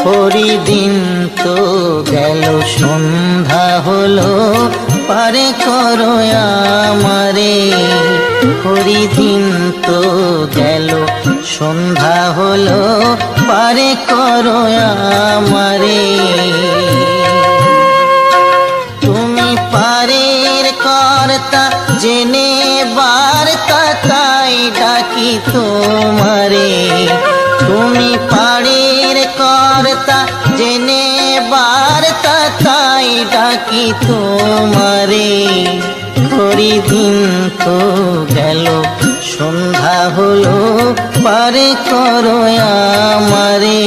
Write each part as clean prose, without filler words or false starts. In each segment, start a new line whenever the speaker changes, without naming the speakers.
হরিদিন তো গেল সন্ধ্যা হলো পারে করো আমারে। হরিদিন তো গেল সন্ধ্যা হলো পারে করো আমারে। তুমি পারের কর্তা জেনে বার্তা তাই ডাকি তোমারে। তুমি পারের কর্তা জেনে বার্তা তাই ডাকি তোমারে। হরিদিন তো গেল সন্ধ্যা হলো পারে করো আমারে।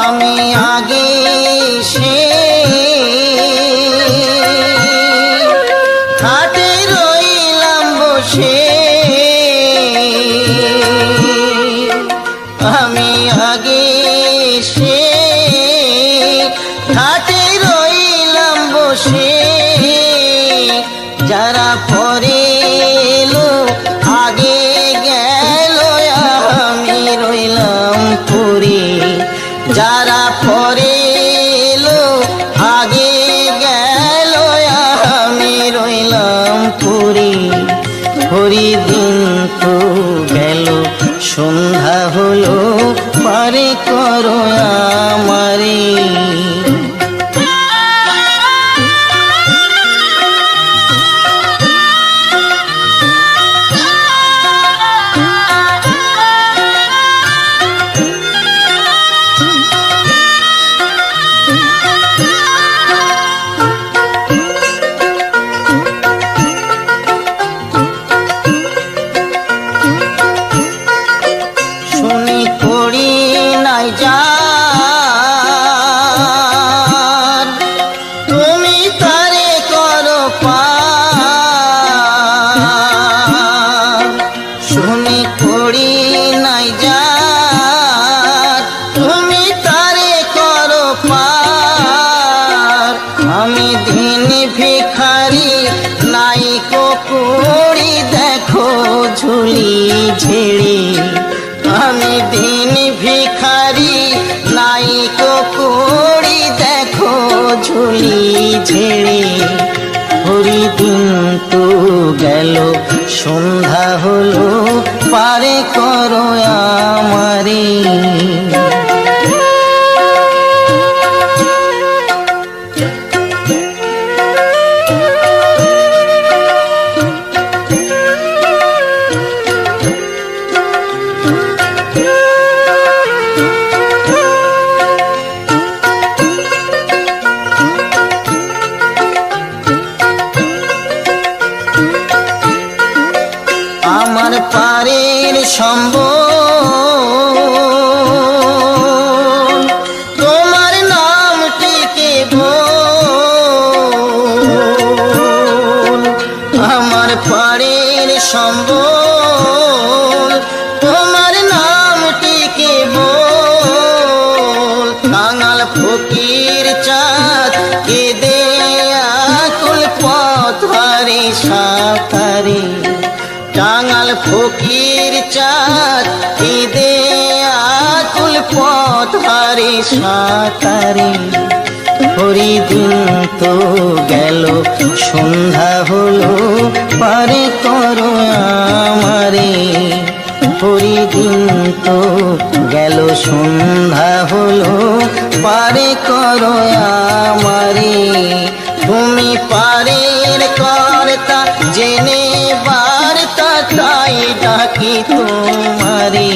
আমি আগে সে হাটে রইলাম বসে। আমি আগে সে হাটে রইলাম বসে। যারা পরে এলো আগে গেল আমি রইলাম পরে। যারা পরে এলো আগে গেল আমি রইলাম পরে। হরিদিন তো গেল সন্ধ্যা হলো পারে করো আমারে। শুনি করি নাই যার তুমি তারে করো পার। শুনি করি নাই যার তুমি তারে করো পার। আমি দিন ভিখারি নাই কুড়ি দেখো ঝুলি ঝেড়ে। আমি দিন ভিখারি নাই কুড়ি দেখো ঝুলি ঝেড়ে। হরিদিন তো গেল সন্ধ্যা হলো পারে করো আমারে। আমার পারের সম্বল তোমার নামটিকে বল। আমার পারের সম্বল তোমার নামটিকে বল। কাঙাল ফকির চাঁদ কেঁদে আকুল পথ হারে সাঁতারে। কাঙাল ফকির চাঁদ কেঁদে আকুল পথ হারে সাঁতারে। হরিদিন তো গেল সন্ধ্যা হলো পারে করো আমারে। হরিদিন তো গেল সন্ধ্যা হলো পারে করো আমারে। তুমি পারের কর্তা জেনে বার্তা তাই ডাকি তোমারে।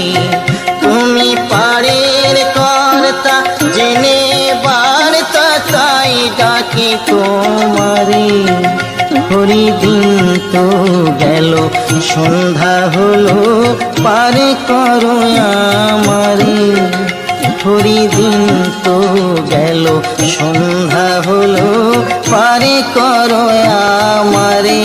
তুমি পারে তোমারে। হরি দিন তো গেল, সন্ধ্যা হলো, পারে করো আমারে। হরি দিন তো গেল, সন্ধ্যা হলো, পারে করো আমারে।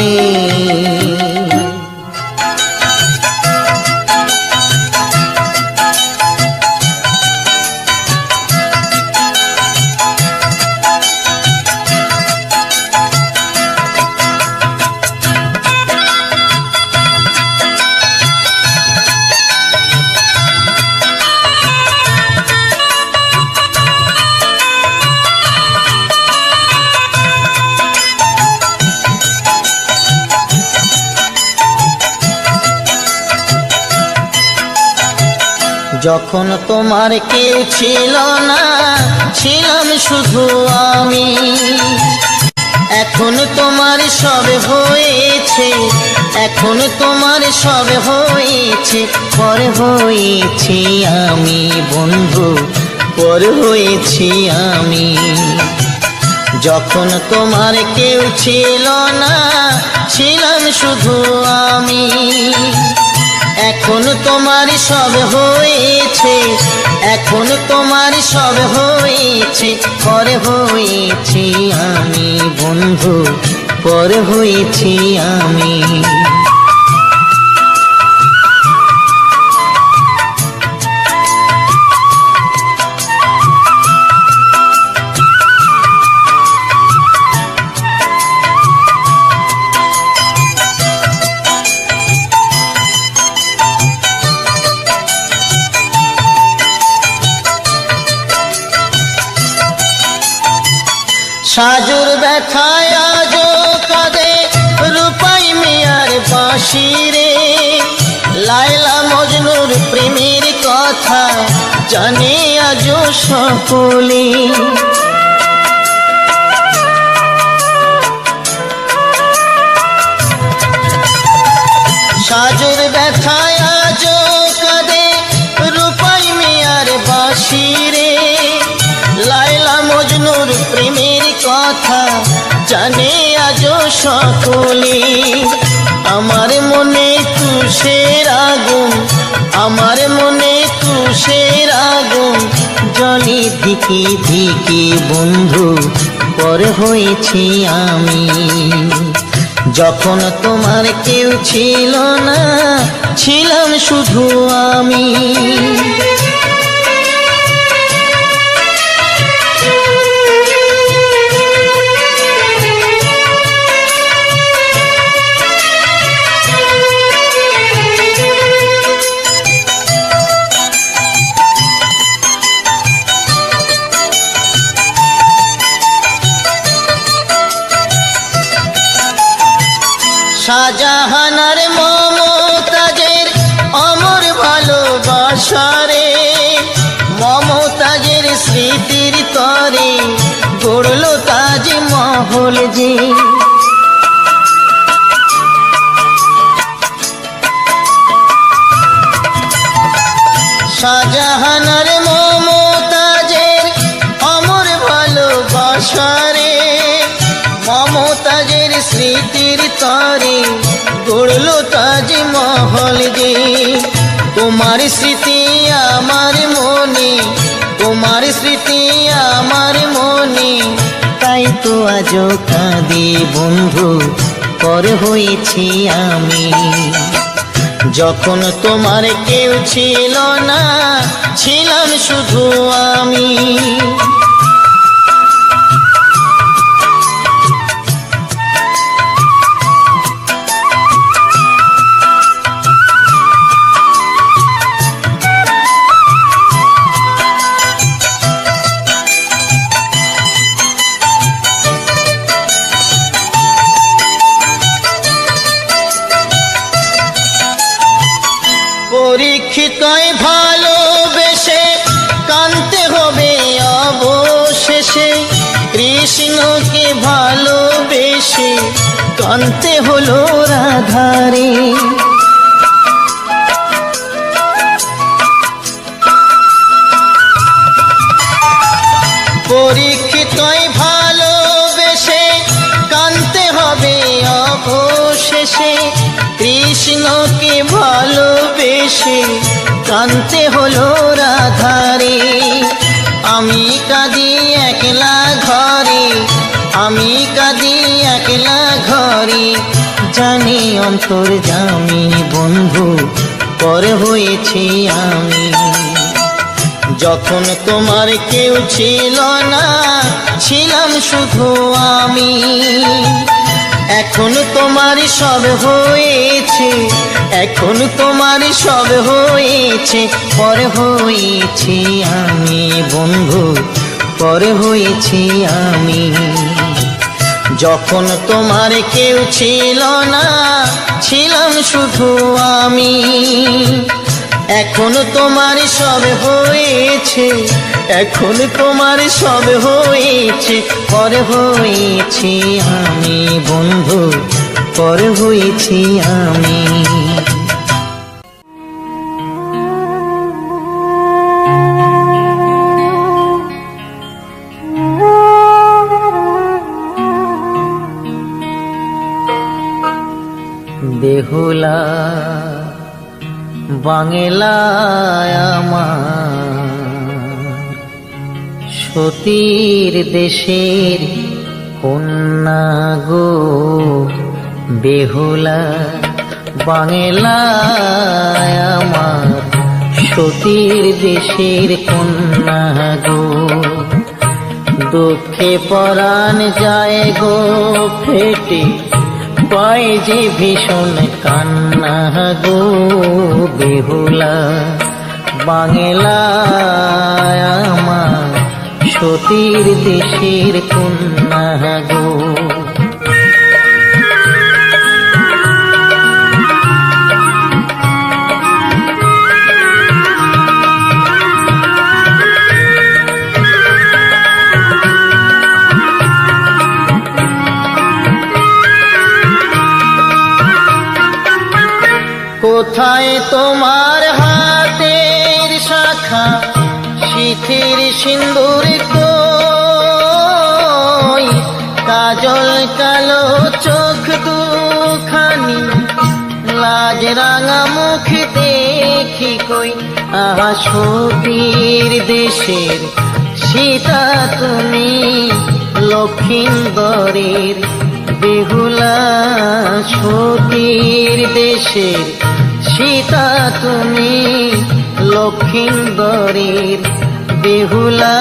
যখন তোমার কেউ ছিল না, ছিলাম শুধু আমি। এখন তোমার সব হয়েছে, এখন তোমার সব হয়েছে, পর হয়েছি আমি বন্ধু, পর হয়েছি আমি। যখন তোমার কেউ ছিল না, ছিলাম শুধু আমি। এখন তোমার সব হয়েছে, এখন তোমার সব হয়েছে, পর হয়েছি আমি বন্ধু, পর হয়েছি আমি। সাজুর ব্যথায় আজো কাঁদে রূপাই মিয়ার বাঁশি রে। লায়লা মজনুর প্রেমের কথা জানে আজো সকলে। সাজুর ব্যথায় আজো কাঁদে রূপাই মিয়ার বাঁশি রে। লায়লা মজনুর প্রেমের কথা জানে আজো সকলে। আমার মনে তুষের আগুন, আমার মনে তুষের আগুন, জলে ধিকে ধিকে বন্ধু, পর হয়েছি আমি। যখন তোমার কেউ ছিল না, ছিলাম শুধু আমি। শাহজাহানার মমতাজের অমর ভালোবাসারে, মমতাজের স্মৃতির তরে গড়ল তাজমহল যে। শাহজাহানার মমতাজের অমর ভালোবাসারে, মমতাজের স্মৃতির তরে গড়ল তাজমহল যে। তোমার স্মৃতি আমার মনে, তোমার স্মৃতি আমার মনে, তাই তো আজও কাঁদি বন্ধু, পর হয়েছি আমি। যখন তোমার কেউ ছিল না, ছিলাম শুধু আমি। পরীক্ষিতই ভালোবেসে কানতে হবে অবশেষে, কৃষ্ণকে ভালোবেসে কানতে হলো রাধারে। পরীক্ষিতই ভালোবেসে এসে কানতে হলো রাধারে। আমি কাঁদি একলা ঘরে, আমি কাঁদি একলা ঘরে, জানি অন্তর্যামী বন্ধু পর হয়েছি আমি। যখন তোমার কেউ ছিল না, ছিলাম শুধু আমি। এখন তোমার সব হয়েছে, এখন তোমার সব হয়েছে, পর হয়েছি আমি বন্ধু, পর হয়েছি আমি। যখন তোমার কেউ ছিল না, ছিলাম শুধু আমি। এখন তোমার সব হয়েছে, এখন তোমার সব হয়েছে, পর হয়েছি আমি বন্ধু, পর হয়েছি আমি। বেহুলা বাংলায় আমার, সতীর দেশের কন্যা গো। বেহুলা বাংলায় আমার, সতীর দেশের কন্যা গো। দুঃখে পরাণ যায় গো ফেটে, পায় যে ভীষণ কান্না গো। বেহুলা বাংলায় আমার, সতীর দেশের কন্যা গো। কোথায় তোমার হাতের শাখা, শীতের সিন্দুর কই, কাজল কালো চোখ দুখানি, লাজ রাঙা মুখ দেখি কই। আহা সতীর দেশের সীতা তুমি, লক্ষিন্দরের বেহুলা। সতীর দেশের সীতা তুমি, লক্ষিন্দরের বেহুলা।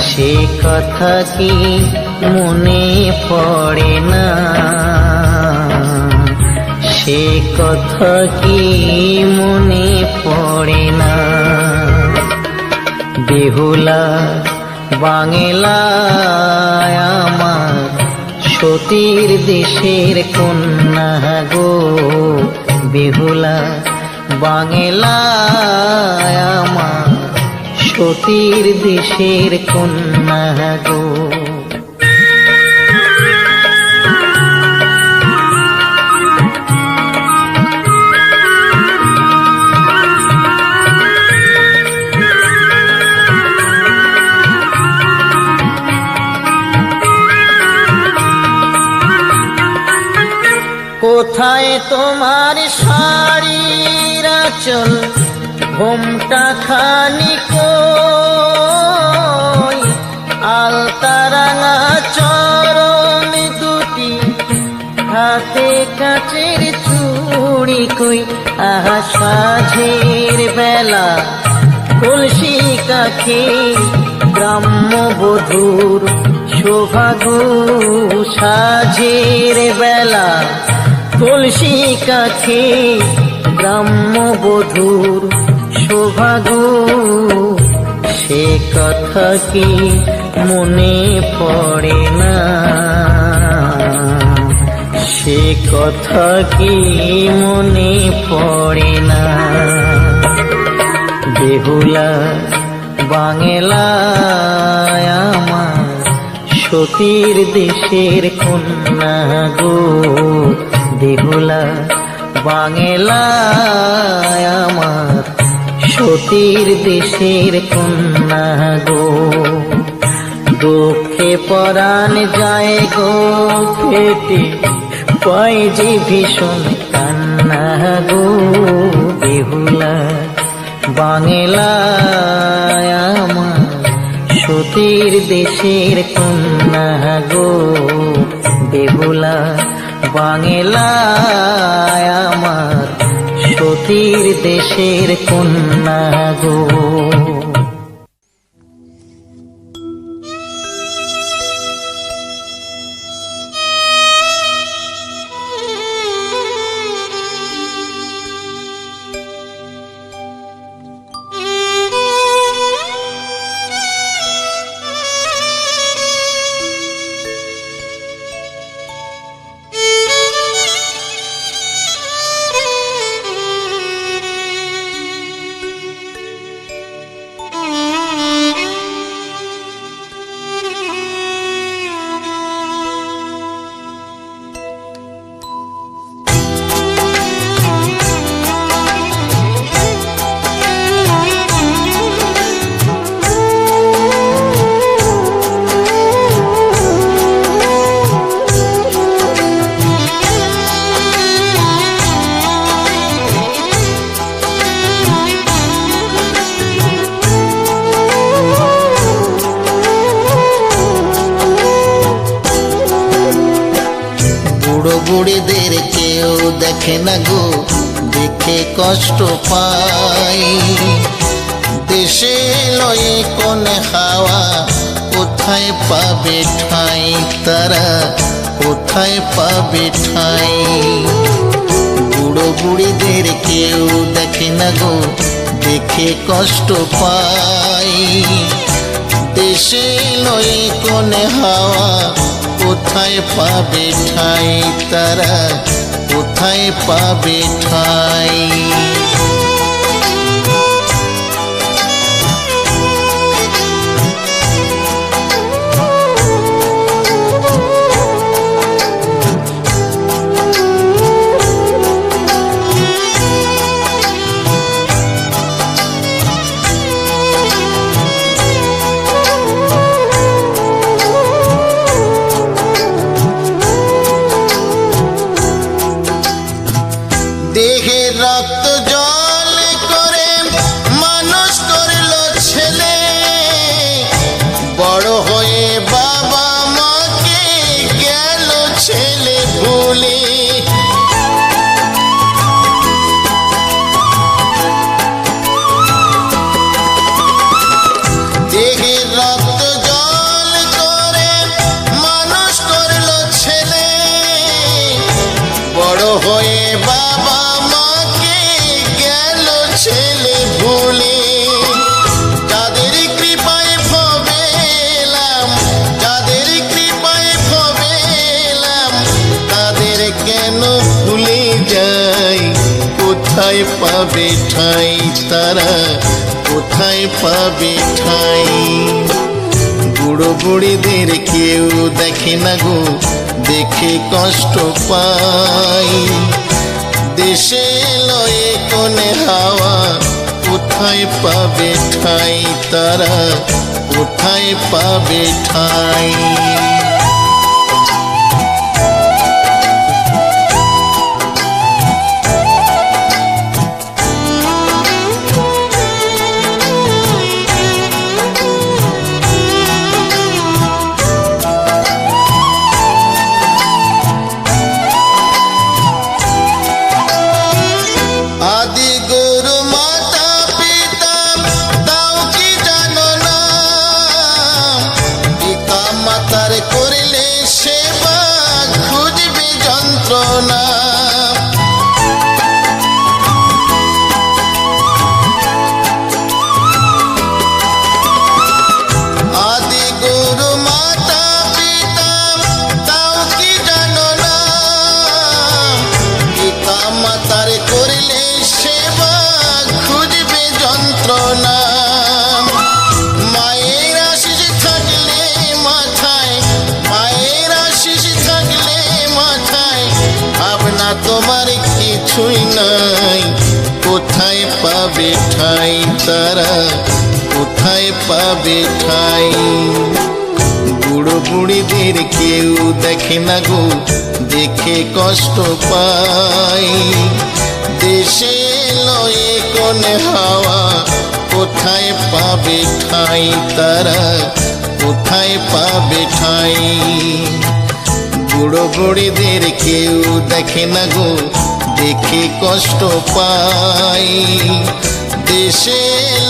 সে কথা কি মনে পড়ে না, সে কথা কি মনে পড়ে না। বেহুলা বাংলায় আমার, সতীর দেশের কন্যা গো। বেহুলা বাংলায় আমার, সতীর দেশের কন্যা গো। কোথায় তোমার শাড়ির আঁচল, ঘোমটা খানি কই, আলতা রাঙা চরণ দুটি, হাতে কাচের চুড়ি কই। আহা সাঁঝের বেলা কলসি কাখে, গ্রাম্য বধূর শোভা গো। সাঁঝের বেলা কলসি কাছে, গ্রাম্য বধূর শোভা গো। সে কথা কি মনে পড়ে না, সে কথা কি মনে পড়ে না। বেহুলা বাংলায় আমার, সতীর দেশের কন্যা গো। বেহুলা বাংলায় আমার, সতীর দেশের কন্যা গো। দুঃখে পরাণ যায় গো ফেটে, পায় যে ভীষণ কান্না গো। বেহুলা বাংলায় আমার সতীর দেশের কন্যা গো, বেহুলা বাংলায় আমার সতীর দেশের কন্যা গো। বুড়িদের কেউ দেখে না গো, দেখে কষ্ট পাই। দেশে লয়ে কোন হাওয়া, কোথায় পাবে ঠাঁই তারা, কোথায় পাবে ঠাঁই। বুড়ো বুড়িদের কেউ দেখে না গো, দেখে কষ্ট পাই। দেশে লয়ে কোন হাওয়া, কোথায় পাবে ঠাঁই তারা, কোথায় পাবে ঠাঁই। দেহে রক্ত জল করে মানুষ করলো ছেলে, বড় হয়ে বাবা মাকে গেল ছেলে ভুলে। দেহে রক্ত জল করে মানুষ করলো ছেলে, বড় হয়ে বাবা ছেলে ভুলে। যাদের কৃপায় ভবেলাম, যাদের কৃপায় ভবেলাম, তাদের কেন ভুলে যাই। কোথায় পাবে ঠাঁই তারা, কোথায় পাবে ঠাঁই। বুড়ো বুড়িদের কেউ দেখে না গো, দেখে কষ্ট পাই। দেশে লয়ে কোন হাওয়া, কোথায় পাবে ঠাঁই তারা, কোথায় পাবে ঠাঁই। আদি গুরু মাতা পিতা তাও কি জানো না, পিতা মাতার করলে সেবা খুঁজবে যন্ত্রণা। আদি গুরু মাতা পিতা তাও কি জানো না, পিতা মাতার করলে সেবা খুঁজবে যন্ত্রণা। মায়ের আশিস থাকলে মাথায়, মায়ের আশিস থাকলে মাথায়, ভাবনা তোমার কিছুই নাই। কোথায় পাবে ঠাঁই তারা, কোথায় পাবে ঠাঁই। বুড়ো বুড়িদের কেউ দেখে না গো, দেখে কষ্ট পাই। দেশে লয়ে কোন হাওয়া কোথায় পাবে ঠাঁই তারা কোথায় পাবে ঠাঁই বুড়ো বুড়িদের কেউ দেখে না গো দেখে কষ্ট পাই দেশে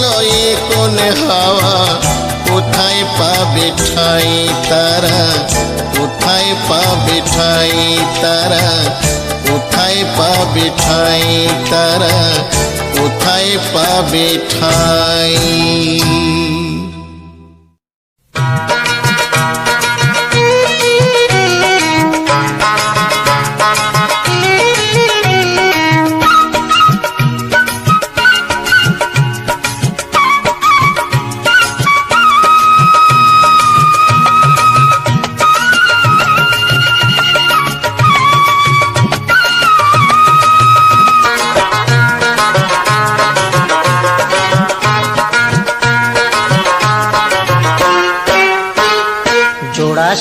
লয়ে কোন হাওয়া কোথায় পাবে ঠাঁই তারা কোথায় পাবে ঠাঁই তারা কোথায় পাবে ঠাঁই তারা কোথায় পাবে ঠাঁই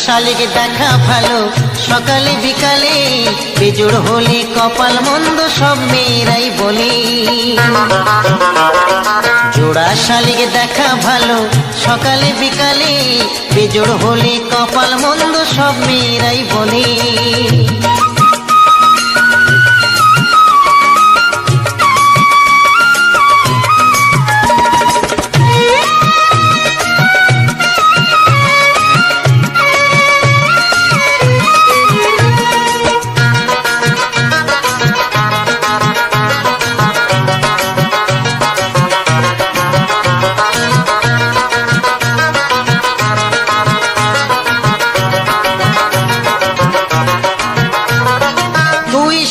শালিক দেখা ভালো সকালে বিকালে বেজোড় হলে কপাল মন্দ সব মেয়েরাই বলে জোড়া শালিক দেখা ভালো সকালে বিকালে বেজোড় হলে কপাল মন্দ সব মেয়েরাই বলে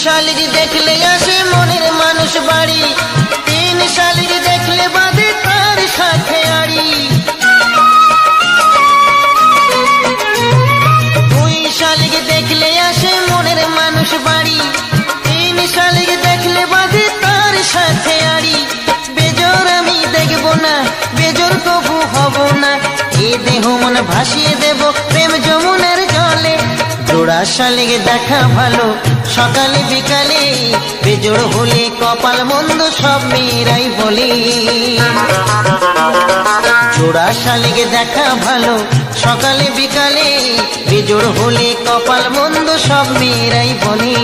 শালিক দেখলে আসে মনের মানুষ বাড়ি তিন শালিক দেখলে বাঁধে তার সাথে আড়ি দুই শালিক দেখলে আসে মনের মানুষ বাড়ি তিন শালিক দেখলে বাঁধে তার সাথে আড়ি বেজোর আমি দেখব না বেজোর কবু হব না এ দেহ মন ভাসিয়ে দেব প্রেম যমুনার জলে জোড়া শালিক দেখা ভালো সকালে বিকালে বেজোড় হলে কপাল মন্দ সব মেয়েরাই বলে জোড়া শালিক দেখা ভালো সকালে বিকালে বেজোড় হলে কপাল মন্দ সব মেয়েরাই বলে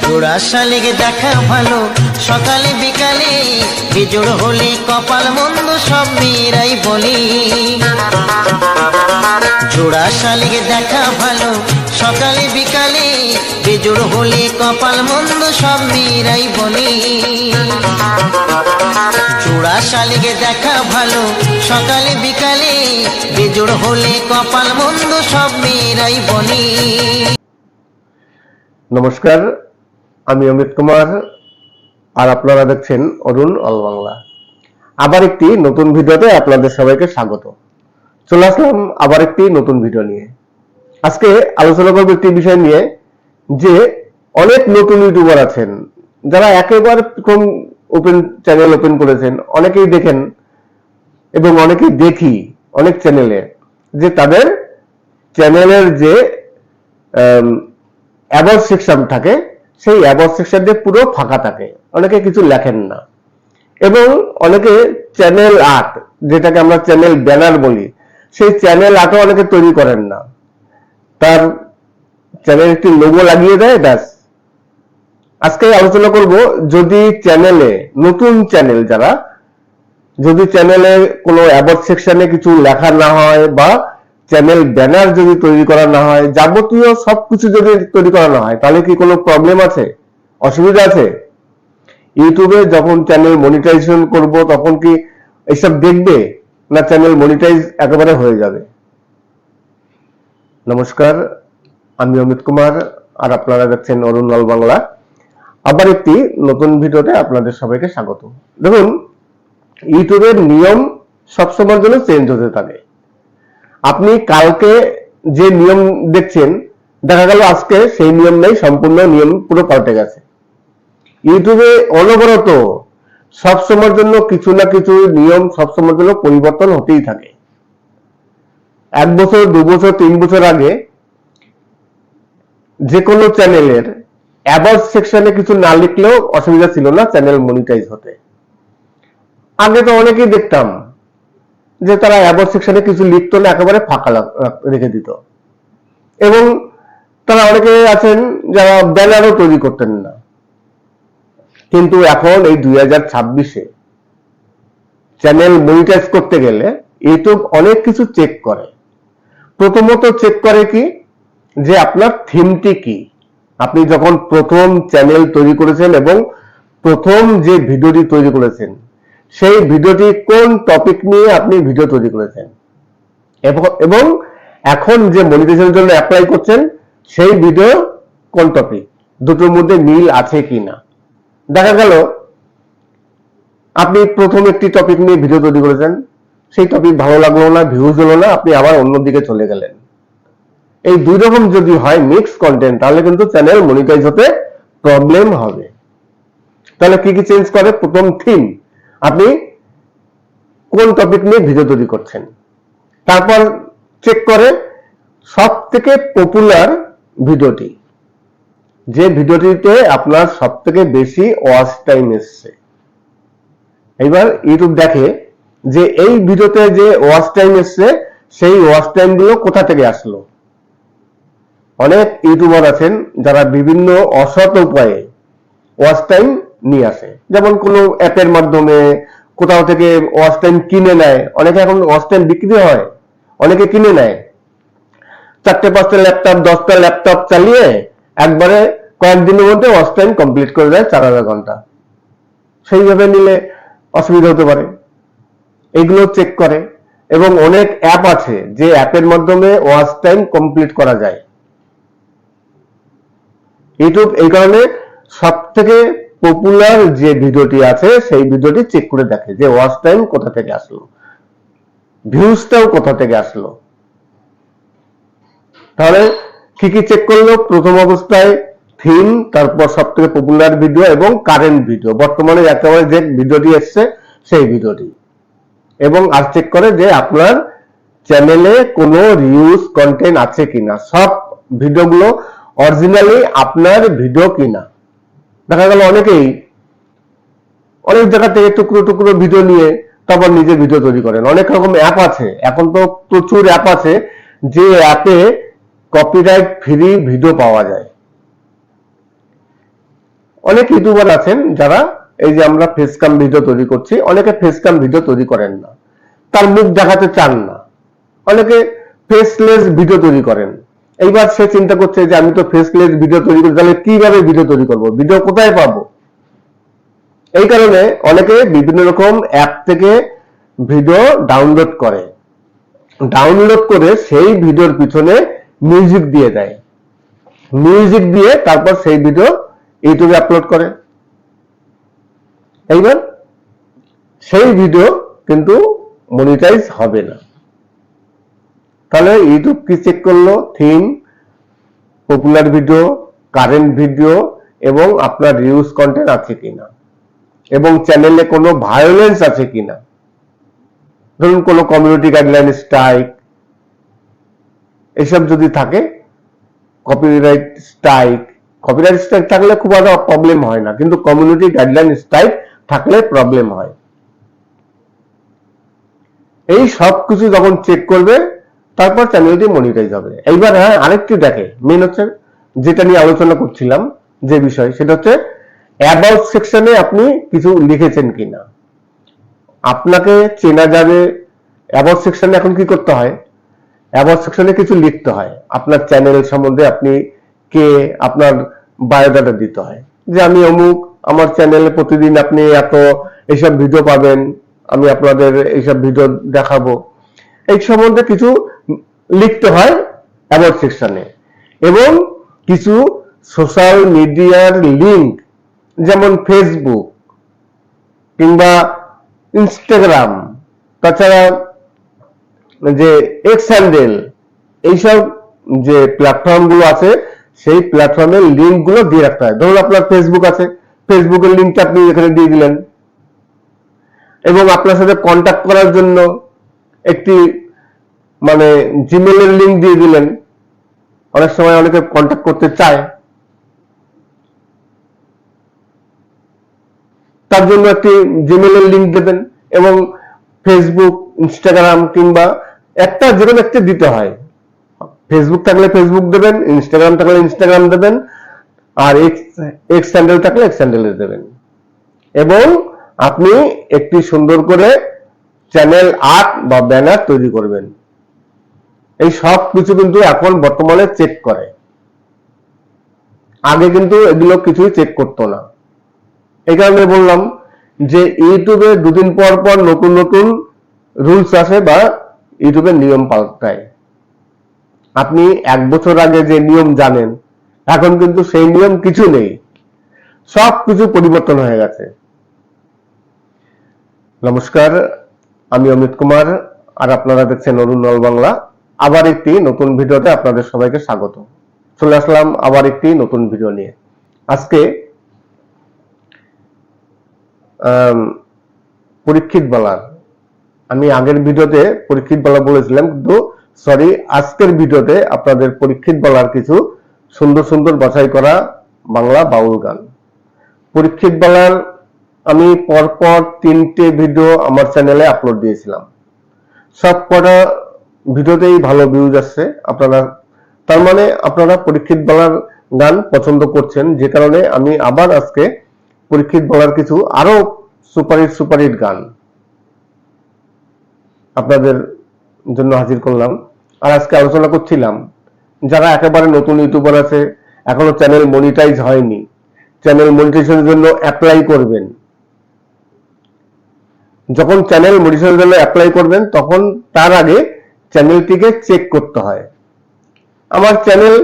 জোড়া শালিক দেখা ভালো সকালে বিকালে বেজোড় হলে কপাল মন্দ সব মেয়েরাই বলে জোড়া শালিক দেখা ভালো সকালে বিকালে বেজোড় হলে কপাল মন্দ সব মেয়েরাই বলে জোড়া শালিক দেখা ভালো সকালে বিকালে বেজোড় হলে কপাল মন্দ সব মেয়েরাই বলে।
নমস্কার, আমি অমিত কুমার আর আপনারা দেখছেন অরুণ অল বাংলা। আবার একটি নতুন ভিডিওতে আপনাদের সবাইকে স্বাগত। চলে আসলাম আবার একটি নতুন ভিডিও নিয়ে। আজকে আলোচনা করব একটি বিষয় নিয়ে যে অনেক নতুন ইউটিউবার আছেন যারা একেবারে প্রথম চ্যানেল ওপেন করেছেন, অনেকেই দেখেন এবং অনেকেই দেখি অনেক চ্যানেলে যে তাদের চ্যানেলের যে অ্যাবাউট সেকশন থাকে সেই অ্যাবাউট সেকশন দিয়ে পুরো ফাঁকা থাকে, অনেকে কিছু লেখেন না এবং অনেকে চ্যানেল আর্ট, যেটাকে আমরা চ্যানেল ব্যানার বলি, সেই চ্যানেল আর্টও অনেকে তৈরি করেন না, তার চ্যানেল একটি লোগো লাগিয়ে দেয় ব্যাস। আজকে আলোচনা করব যদি চ্যানেলে নতুন চ্যানেল যারা যদি চ্যানেলে কোনো অ্যাবাউট সেকশনে কিছু লেখা না হয় বা চ্যানেল ব্যানার যদি তৈরি করা না হয়, যাবতীয় সবকিছু যদি তৈরি করা না হয়, তাহলে কি কোনো প্রবলেম আছে, অসুবিধা আছে? ইউটিউবে যখন চ্যানেল মনিটাইজেশন করব তখন কি এইসব দেখবে, না চ্যানেল মনিটাইজ একেবারে হয়ে যাবে? নমস্কার, আমি অমিত কুমার, আর আপনারা দেখছেন অরুণ লাল বাংলা। আবার একটি নতুন ভিডিওতে আপনাদের সবাইকে স্বাগত। দেখুন, ইউটিউবের নিয়ম সবসময়ের জন্য চেঞ্জ হতে থাকে। আপনি কালকে যে নিয়ম দেখছেন, দেখা গেল আজকে সেই নিয়ম নেই, সম্পূর্ণ নিয়ম পুরো পাল্টে গেছে। ইউটিউবে অনবরত সবসময়ের জন্য কিছু না কিছু নিয়ম সবসময়ের জন্য পরিবর্তন হতেই থাকে। 1 বছর 2 বছর 3 বছর আগে যে কোনো চ্যানেলের অ্যাবাউট সেকশনে কিছু না লিখলেও অসুবিধা ছিল না চ্যানেল মনিটাইজ হতে। আগে তো অনেকেই দেখতাম যে তারা অ্যাবাউট সেকশনে কিছু লিখতো না, একেবারে ফাঁকা রেখে দিত, এবং তারা অনেকে আছেন যারা ব্যানারও তৈরি করতেন না। কিন্তু এখন এই 2026-এ চ্যানেল মনিটাইজ করতে গেলে ইউটিউব অনেক কিছু চেক করে। প্রথমত চেক করে কি, যে আপনার থিমটি কি। আপনি যখন প্রথম চ্যানেল তৈরি করেছেন এবং প্রথম যে ভিডিওটি তৈরি করেছেন, সেই ভিডিওটি কোন টপিক নিয়ে আপনি ভিডিও তৈরি করেছেন, এবং এখন যে মনিটাইজেশনের জন্য অ্যাপ্লাই করছেন সেই ভিডিও কোন টপিক, দুটোর মধ্যে মিল আছে কিনা। দেখা গেল আপনি প্রথম একটি টপিক নিয়ে ভিডিও তৈরি করেছেন, সেই টপিক ভালো লাগলো না, ভিউজ হলো না, আপনি আবার অন্যদিকে চলে গেলেন। এই দুই রকম যদি হয় মিক্স কন্টেন্ট, তাহলে কিন্তু চ্যানেল মনিটাইজ হতে প্রবলেম হবে। তাহলে কি কি চেঞ্জ করে? প্রথম থিম, আপনি কোন টপিক নিয়ে ভিডিও তৈরি করছেন। তারপর চেক করে সব থেকে পপুলার ভিডিওটি, যে ভিডিওটিতে আপনার সব থেকে বেশি ওয়াচ টাইম এসছে। এবার ইউটিউব দেখে যে এই ভিডিওতে যে ওয়াচ টাইম এসছে, সেই ওয়াচ টাইম গুলো কোথা থেকে আসলো। অনেক ইউটিউবার আছেন যারা বিভিন্ন অসৎ উপায়ে ওয়াচ টাইম নিয়ে আসে, যেমন কোনো অ্যাপের মাধ্যমে, কোথাও থেকে ওয়াচ টাইম কিনে নেয়। অনেকে এখন ওয়াচ টাইম বিক্রি হয়, অনেকে কিনে নেয়। 4-5টা ল্যাপটপ, 10টা ল্যাপটপ চালিয়ে একবারে কয়েকদিনের মধ্যে ওয়াচ টাইম কমপ্লিট করে দেয় 4000 ঘন্টা। সেইভাবে নিলে অসুবিধা হতে পারে, এগুলো চেক করে। এবং অনেক অ্যাপ আছে যে অ্যাপের মাধ্যমে ওয়াচ টাইম কমপ্লিট করা যায়। ইউটিউব এই কারণে সব থেকে পপুলার যে ভিডিওটি আছে সেই ভিডিওটি চেক করে দেখে যে ওয়াচ টাইম কোথা থেকে আসলো, ভিউজটাও কোথা থেকে আসলো। তাহলে কি কি চেক করলো? প্রথম অবস্থায় থিম, তারপর সব থেকে পপুলার ভিডিও এবং কারেন্ট ভিডিও, বর্তমানে একেবারে যে ভিডিওটি এসছে সেই ভিডিওটি। এবং আর চেক করে যে আপনার চ্যানেলে কোনো রিউজ কন্টেন্ট আছে কিনা, সব ভিডিওগুলো অরিজিনালি আপনার ভিডিও কিনা। দেখা গেল অনেকেই অনেক জায়গা থেকে টুকরো টুকরো ভিডিও নিয়ে তারপর নিজে ভিডিও তৈরি করেন। অনেক রকম অ্যাপ আছে, এখন তো প্রচুর অ্যাপ আছে যে অ্যাপে কপিরাইট ফ্রি ভিডিও পাওয়া যায়। অনেক ইউটিউবার আছেন যারা, এই যে আমরা ফেসক্যাম ভিডিও তৈরি করছি, অনেকে ফেসক্যাম ভিডিও তৈরি করেন না, তার মুখ দেখাতে চান না। অনেকে ফেসলেস ভিডিও তৈরি করেন। এইবার সে চিন্তা করছে যে আমি তো ফেসলেস ভিডিও তৈরি করি, তাহলে কিভাবে ভিডিও তৈরি করব, ভিডিও কোথায় পাবো। এই কারণে অনেকে বিভিন্ন রকম অ্যাপ থেকে ভিডিও ডাউনলোড করে, ডাউনলোড করে সেই ভিডিওর পিছনে মিউজিক দিয়ে দেয়, মিউজিক দিয়ে তারপর সেই ভিডিও ইউটিউবে আপলোড করে। এইবার সেই ভিডিও কিন্তু মনিটাইজ হবে না। তাহলে ইউটিউব কি চেক করলো? Theme, popular video, current video এবং আপনার রিউজ কন্টেন্ট আছে কিনা, এবং চ্যানেলে কোনো ভায়োলেন্স আছে কিনা। ধরুন কোনো কমিউনিটি গাইডলাইন স্ট্রাইক, এসব যদি থাকে, কপিরাইট স্ট্রাইক থাকলে খুব একটা প্রবলেম হয় না, কিন্তু কমিউনিটি গাইডলাইন স্ট্রাইক থাকলে প্রবলেম হয়। এই সব কিছু যখন চেক করবে তারপর চ্যানেলটি মনিটাইজ হবে। এইবার হ্যাঁ, আরেকটি দেখে, মেন হচ্ছে যেটা নিয়ে আলোচনা করছিলাম যে বিষয়, সেটা হচ্ছে অ্যাবাউট সেকশনে আপনি কিছু লিখেছেন কিনা। আপনাকে চেনা যাবে। অ্যাবাউট সেকশনে এখন কি করতে হয়, অ্যাবাউট সেকশনে কিছু লিখতে হয়, আপনার চ্যানেল সম্বন্ধে আপনি কে, আপনার বায়োডাটা দিতে হয়, যে আমি অমুক, আমার চ্যানেলে প্রতিদিন আপনি এত এইসব ভিডিও পাবেন, আমি আপনাদের এইসব ভিডিও দেখাবো, এই সম্বন্ধে কিছু লিখতে হয় অ্যাবাউট সেকশনে। এবং কিছু সোশ্যাল মিডিয়ার লিংক, যেমন ফেসবুক কিংবা ইনস্টাগ্রাম, তাছাড়া যে এক্স হ্যান্ডেল, এইসব যে প্ল্যাটফর্ম গুলো আছে সেই প্ল্যাটফর্মের লিঙ্ক গুলো দিয়ে রাখতে হয়। ধরুন আপনার ফেসবুক আছে, ফেসবুকের লিঙ্কটা আপনি এখানে দিয়ে দিলেন, এবং আপনার সাথে কন্ট্যাক্ট করার জন্য একটি মানে জিমেলের লিঙ্ক দিয়ে দিলেন। অনেক সময় অনেকে কন্ট্যাক্ট করতে চায়, তার জন্য একটি জিমেলের লিঙ্ক দেবেন, এবং ফেসবুক, ইনস্টাগ্রাম কিংবা একটা যেকোনো একটা দিতে হয়। ফেসবুক থাকলে ফেসবুক দেবেন, ইনস্টাগ্রাম থাকলে ইনস্টাগ্রাম দেবেন, আর এক্স হ্যান্ডেল থাকলে এক্স হ্যান্ডেল দেবেন। এবং আপনি একটি সুন্দর করে চ্যানেল আর্ট বা ব্যানার তৈরি করবেন। এই সব কিছু কিন্তু এখন বর্তমানে চেক করে, আগে কিন্তু এগুলো কিছুই চেক করতো না। এই কারণে বললাম যে ইউটিউবে দুদিন পর পর নতুন নতুন রুলস আসে বা ইউটিউবের নিয়ম পাল্টায়। আপনি 1 বছর আগে যে নিয়ম জানেন, এখন কিন্তু সেই নিয়ম কিছু নেই, সব কিছু পরিবর্তন হয়ে গেছে। নমস্কার, আমি অমিত কুমার, আর আপনারা দেখছেন অরুণ অল বাংলা। আবার একটি নতুন ভিডিওতে আপনাদের সবাইকে স্বাগত। চলে আসলাম আবার একটি নতুন ভিডিও নিয়ে। আজকে পরীক্ষিত বলার, আমি আগের ভিডিওতে পরীক্ষিত বলা বলেছিলাম, কিন্তু সরি, আজকের ভিডিওতে আপনাদের পরীক্ষিত বলার কিছু সুন্দর সুন্দর বাছাই করা বাংলা বাউল গান। পরীক্ষিত বলার আমি পরপর 3টে ভিডিও আমার চ্যানেলে আপলোড দিয়েছিলাম, সব কটা ভিডিওতেই ভালো ভিউজ আসছে। আপনারা তার মানে আপনারা পরীক্ষিত বলার গান পছন্দ করছেন, যে কারণে আমি আবার আজকে পরীক্ষিত বলার কিছু আরো সুপারহিট গান আপনাদের জন্য হাজির করলাম। আর আজকে আলোচনা করছিলাম যারা একেবারে নতুন ইউটিউবার আছে, এখনো চ্যানেল মনিটাইজ হয়নি, চ্যানেল মনিটাইজেশনের জন্য অ্যাপ্লাই করবেন। যখন চ্যানেল মনিটাইজেশনের জন্য অ্যাপ্লাই করবেন, তখন তার আগে চ্যানেলটিকে চেক করতে হয়। আমার চ্যানেল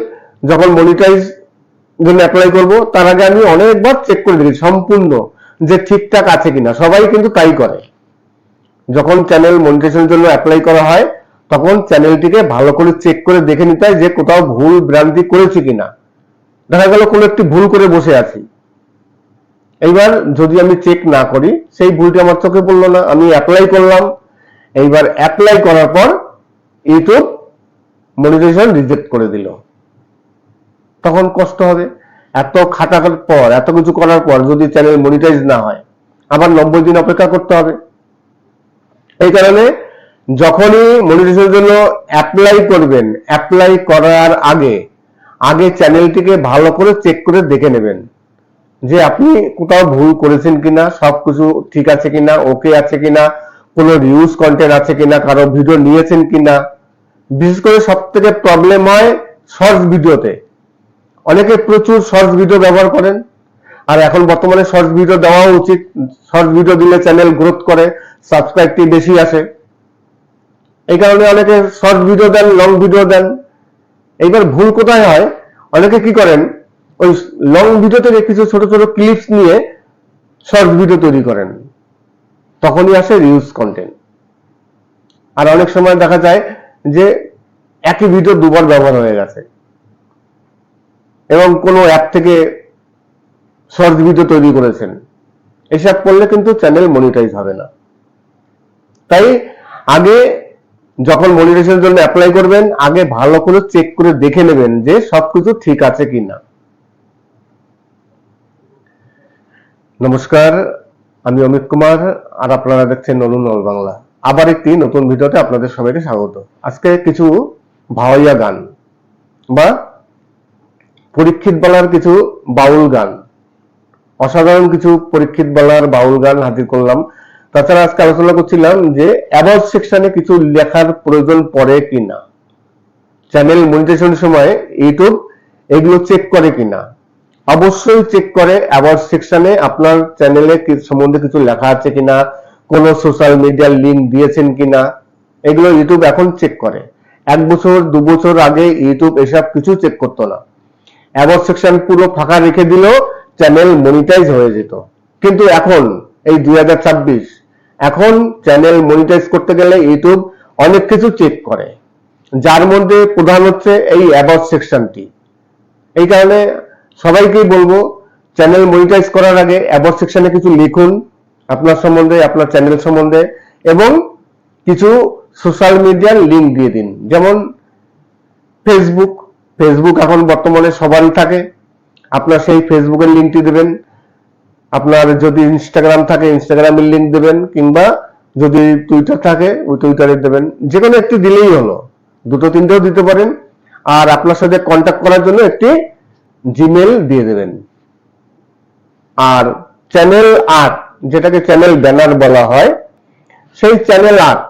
যখন মনিটাইজ জন্য অ্যাপ্লাই করব, তার আগে আমি অনেকবার চেক করে দেখি সম্পূর্ণ যে ঠিকঠাক আছে কিনা। সবাই কিন্তু তাই করে। যখন চ্যানেল মনিটাইজেশনের জন্য অ্যাপ্লাই করা হয়, তখন চ্যানেলটিকে ভালো করে চেক করে দেখে নিতে হয় যে কোথাও ভুল ভ্রান্তি করেছি কিনা। দেখা গেল কোনো একটি ভুল করে বসে আছি, এইবার যদি আমি চেক না করি, সেই ভুলটি আমার চোখে পড়লো না, আমি অ্যাপ্লাই করলাম, এইবার অ্যাপ্লাই করার পর ইউটিউব মনিটাইজেশন রিজেক্ট করে দিল, তখন কষ্ট হবে। এত খাটার পর, এত কিছু করার পর যদি চ্যানেল মনিটাইজ না হয়, আবার 90 দিন অপেক্ষা করতে হবে। এই কারণে যখনই মনিটাইজেশনের জন্য অ্যাপ্লাই করবেন, অ্যাপ্লাই করার আগে চ্যানেলটিকে ভালো করে চেক করে দেখে নেবেন যে আপনি কোথাও ভুল করেছেন কিনা, সবকিছু ঠিক আছে কিনা, ওকে আছে কিনা, কোনো রিউজ কন্টেন্ট আছে কিনা, কারো ভিডিও নিয়েছেন কিনা। বিশেষ করে সব থেকে প্রবলেম হয় শর্টস ভিডিওতে। অনেকে প্রচুর শর্টস ভিডিও ব্যবহার করেন, আর এখন বর্তমানে শর্টস ভিডিও দেওয়া উচিত। শর্টস ভিডিও দিলে চ্যানেল গ্রোথ করে, সাবস্ক্রাইবটি বেশি আসে। এই কারণে অনেকে শর্টস ভিডিও দেন, লং ভিডিও দেন। এইবার ভুল কোথায় হয়, অনেকে কি করেন, ওই লং ভিডিও থেকে কিছু ছোট ছোট ক্লিপস নিয়ে শর্টস ভিডিও তৈরি করেন, তখনই আসে রিউজ কন্টেন্ট। আর অনেক সময় দেখা যায় যে একই ভিডিও দুবার ব্যবহার হয়ে গেছে, এবং কোনো অ্যাপ থেকে শর্টস ভিডিও তৈরি করেছেন। এসব করলে কিন্তু চ্যানেল মনিটাইজ হবে না। তাই আগে যখন মনিটাইজেশনের জন্য অ্যাপ্লাই করবেন, আগে ভালো করে চেক করে দেখে নেবেন যে সবকিছু ঠিক আছে কিনা। নমস্কার, আমি অমিত কুমার, আর আপনারা দেখছেন অরুণ অল বাংলা। আবার একটি নতুন ভিডিওতে আপনাদের সবাইকে স্বাগত। আজকে কিছু ভাওয়াইয়া গান বা পরীক্ষিত বলার কিছু বাউল গান, অসাধারণ কিছু পরীক্ষিত বলার বাউল গান হাজির করলাম। তাছাড়া আজকে আলোচনা করছিলাম যে অ্যাবাউট সেকশনে কিছু লেখার প্রয়োজন পড়ে কিনা, চ্যানেল মনিটাইজেশনের সময় ইউটিউব এগুলো চেক করে কিনা। অবশ্যই চেক করে অ্যাবাউট সেকশনে আপনার চ্যানেলে সম্বন্ধে কিছু লেখা আছে কিনা, কোন সোশ্যাল মিডিয়ার লিঙ্ক দিয়েছেন কিনা, এগুলো ইউটিউব এখন চেক করে। 1 বছর 2 বছর আগে ইউটিউব এসব কিছু চেক করতো না। অ্যাবাউট সেকশন পুরো ফাঁকা রেখে দিল, চ্যানেল মনিটাইজ হয়ে যেত। কিন্তু এখন এই 2026 এখন চ্যানেল মনিটাইজ করতে গেলে ইউটিউব অনেক কিছু চেক করে, যার মধ্যে প্রধান হচ্ছে এই অ্যাবাউট সেকশনটি। এই কারণে সবাইকেই বলবো, চ্যানেল মনিটাইজ করার আগে অ্যাবাউট সেকশনে কিছু লিখুন আপনার সম্বন্ধে, আপনার চ্যানেল সম্বন্ধে, এবং কিছু সোশ্যাল মিডিয়ার লিঙ্ক দিয়ে দিন। যেমন ফেসবুক এখন বর্তমানে সবারই থাকে, আপনার সেই ফেসবুকের লিঙ্কটি দেবেন। আপনার যদি ইনস্টাগ্রাম থাকে ইনস্টাগ্রামের লিঙ্ক দেবেন, কিংবা যদি টুইটার থাকে ওই টুইটারে দেবেন। যে কোনো একটি দিলেই হলো, 2-3টেও দিতে পারেন। আর আপনার সাথে কন্ট্যাক্ট করার জন্য একটি জিমেল দিয়ে দেবেন। আর চ্যানেল আর্ট, যেটাকে চ্যানেল ব্যানার বলা হয়, সেই চ্যানেল আর্ট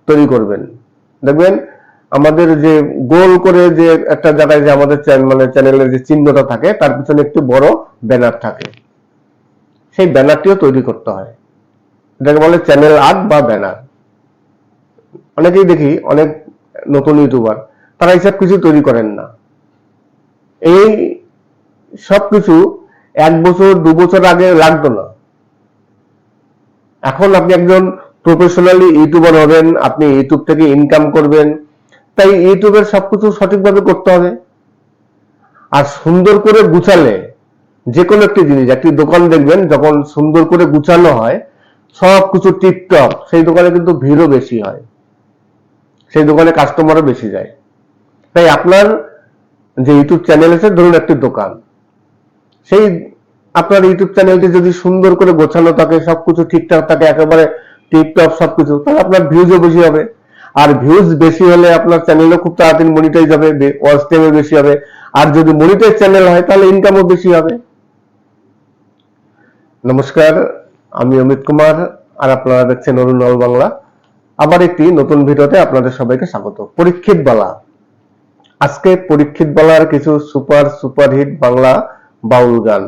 তৈরি করবেন। দেখবেন আমাদের যে গোল করে যে একটা জায়গায় যে আমাদের চ্যানেলের যে চিহ্নটা থাকে তার পিছনে একটু বড় ব্যানার থাকে, সেই ব্যানারটিও তৈরি করতে হয়। এটাকে বলে চ্যানেল আর্ট বা ব্যানার। অনেকেই দেখি অনেক নতুন ইউটিউবার তারা এইসব কিছু তৈরি করেন না। এই সবকিছু 1 বছর 2 বছর আগে লাগতো না। এখন আপনি একজন প্রফেশনালি ইউটিউবার হবেন, আপনি ইউটিউব থেকে ইনকাম করবেন, তাই ইউটিউবের সবকিছু সঠিকভাবে করতে হবে। আর সুন্দর করে গুছালে যে কোনো একটি জিনিস, একটি দোকান দেখবেন যখন সুন্দর করে গুছানো হয়, সবকিছু টিপটপ, সেই দোকানে কিন্তু ভিড়ও বেশি হয়, সেই দোকানে কাস্টমারও বেশি যায়। তাই আপনার যে ইউটিউব চ্যানেল আছে, ধরুন একটি দোকান, সেই আপনার ইউটিউব চ্যানেলটি যদি সুন্দর করে গোছানো থাকে, সবকিছু ঠিকঠাক থাকে, একেবারে টিপটপ সবকিছু, তাহলে আপনার ভিউজও বেশি হবে। আর ভিউজ বেশি হলে আপনার চ্যানেলও খুব তাড়াতাড়ি মনিটাইজ হবে, ওয়াচ টাইমও বেশি হবে। আর যদি মনিটাইজ চ্যানেল হয় তাহলে ইনকামও বেশি হবে। নমস্কার, আমি অমিত কুমার, আর আপনারা দেখছেন অরুণ অল বাংলা। আবার একটি নতুন ভিডিওতে আপনাদের সবাইকে স্বাগত। পরীক্ষিত বালা, আজকে পরীক্ষিত বালার কিছু সুপারহিট বাংলা বাউল গান।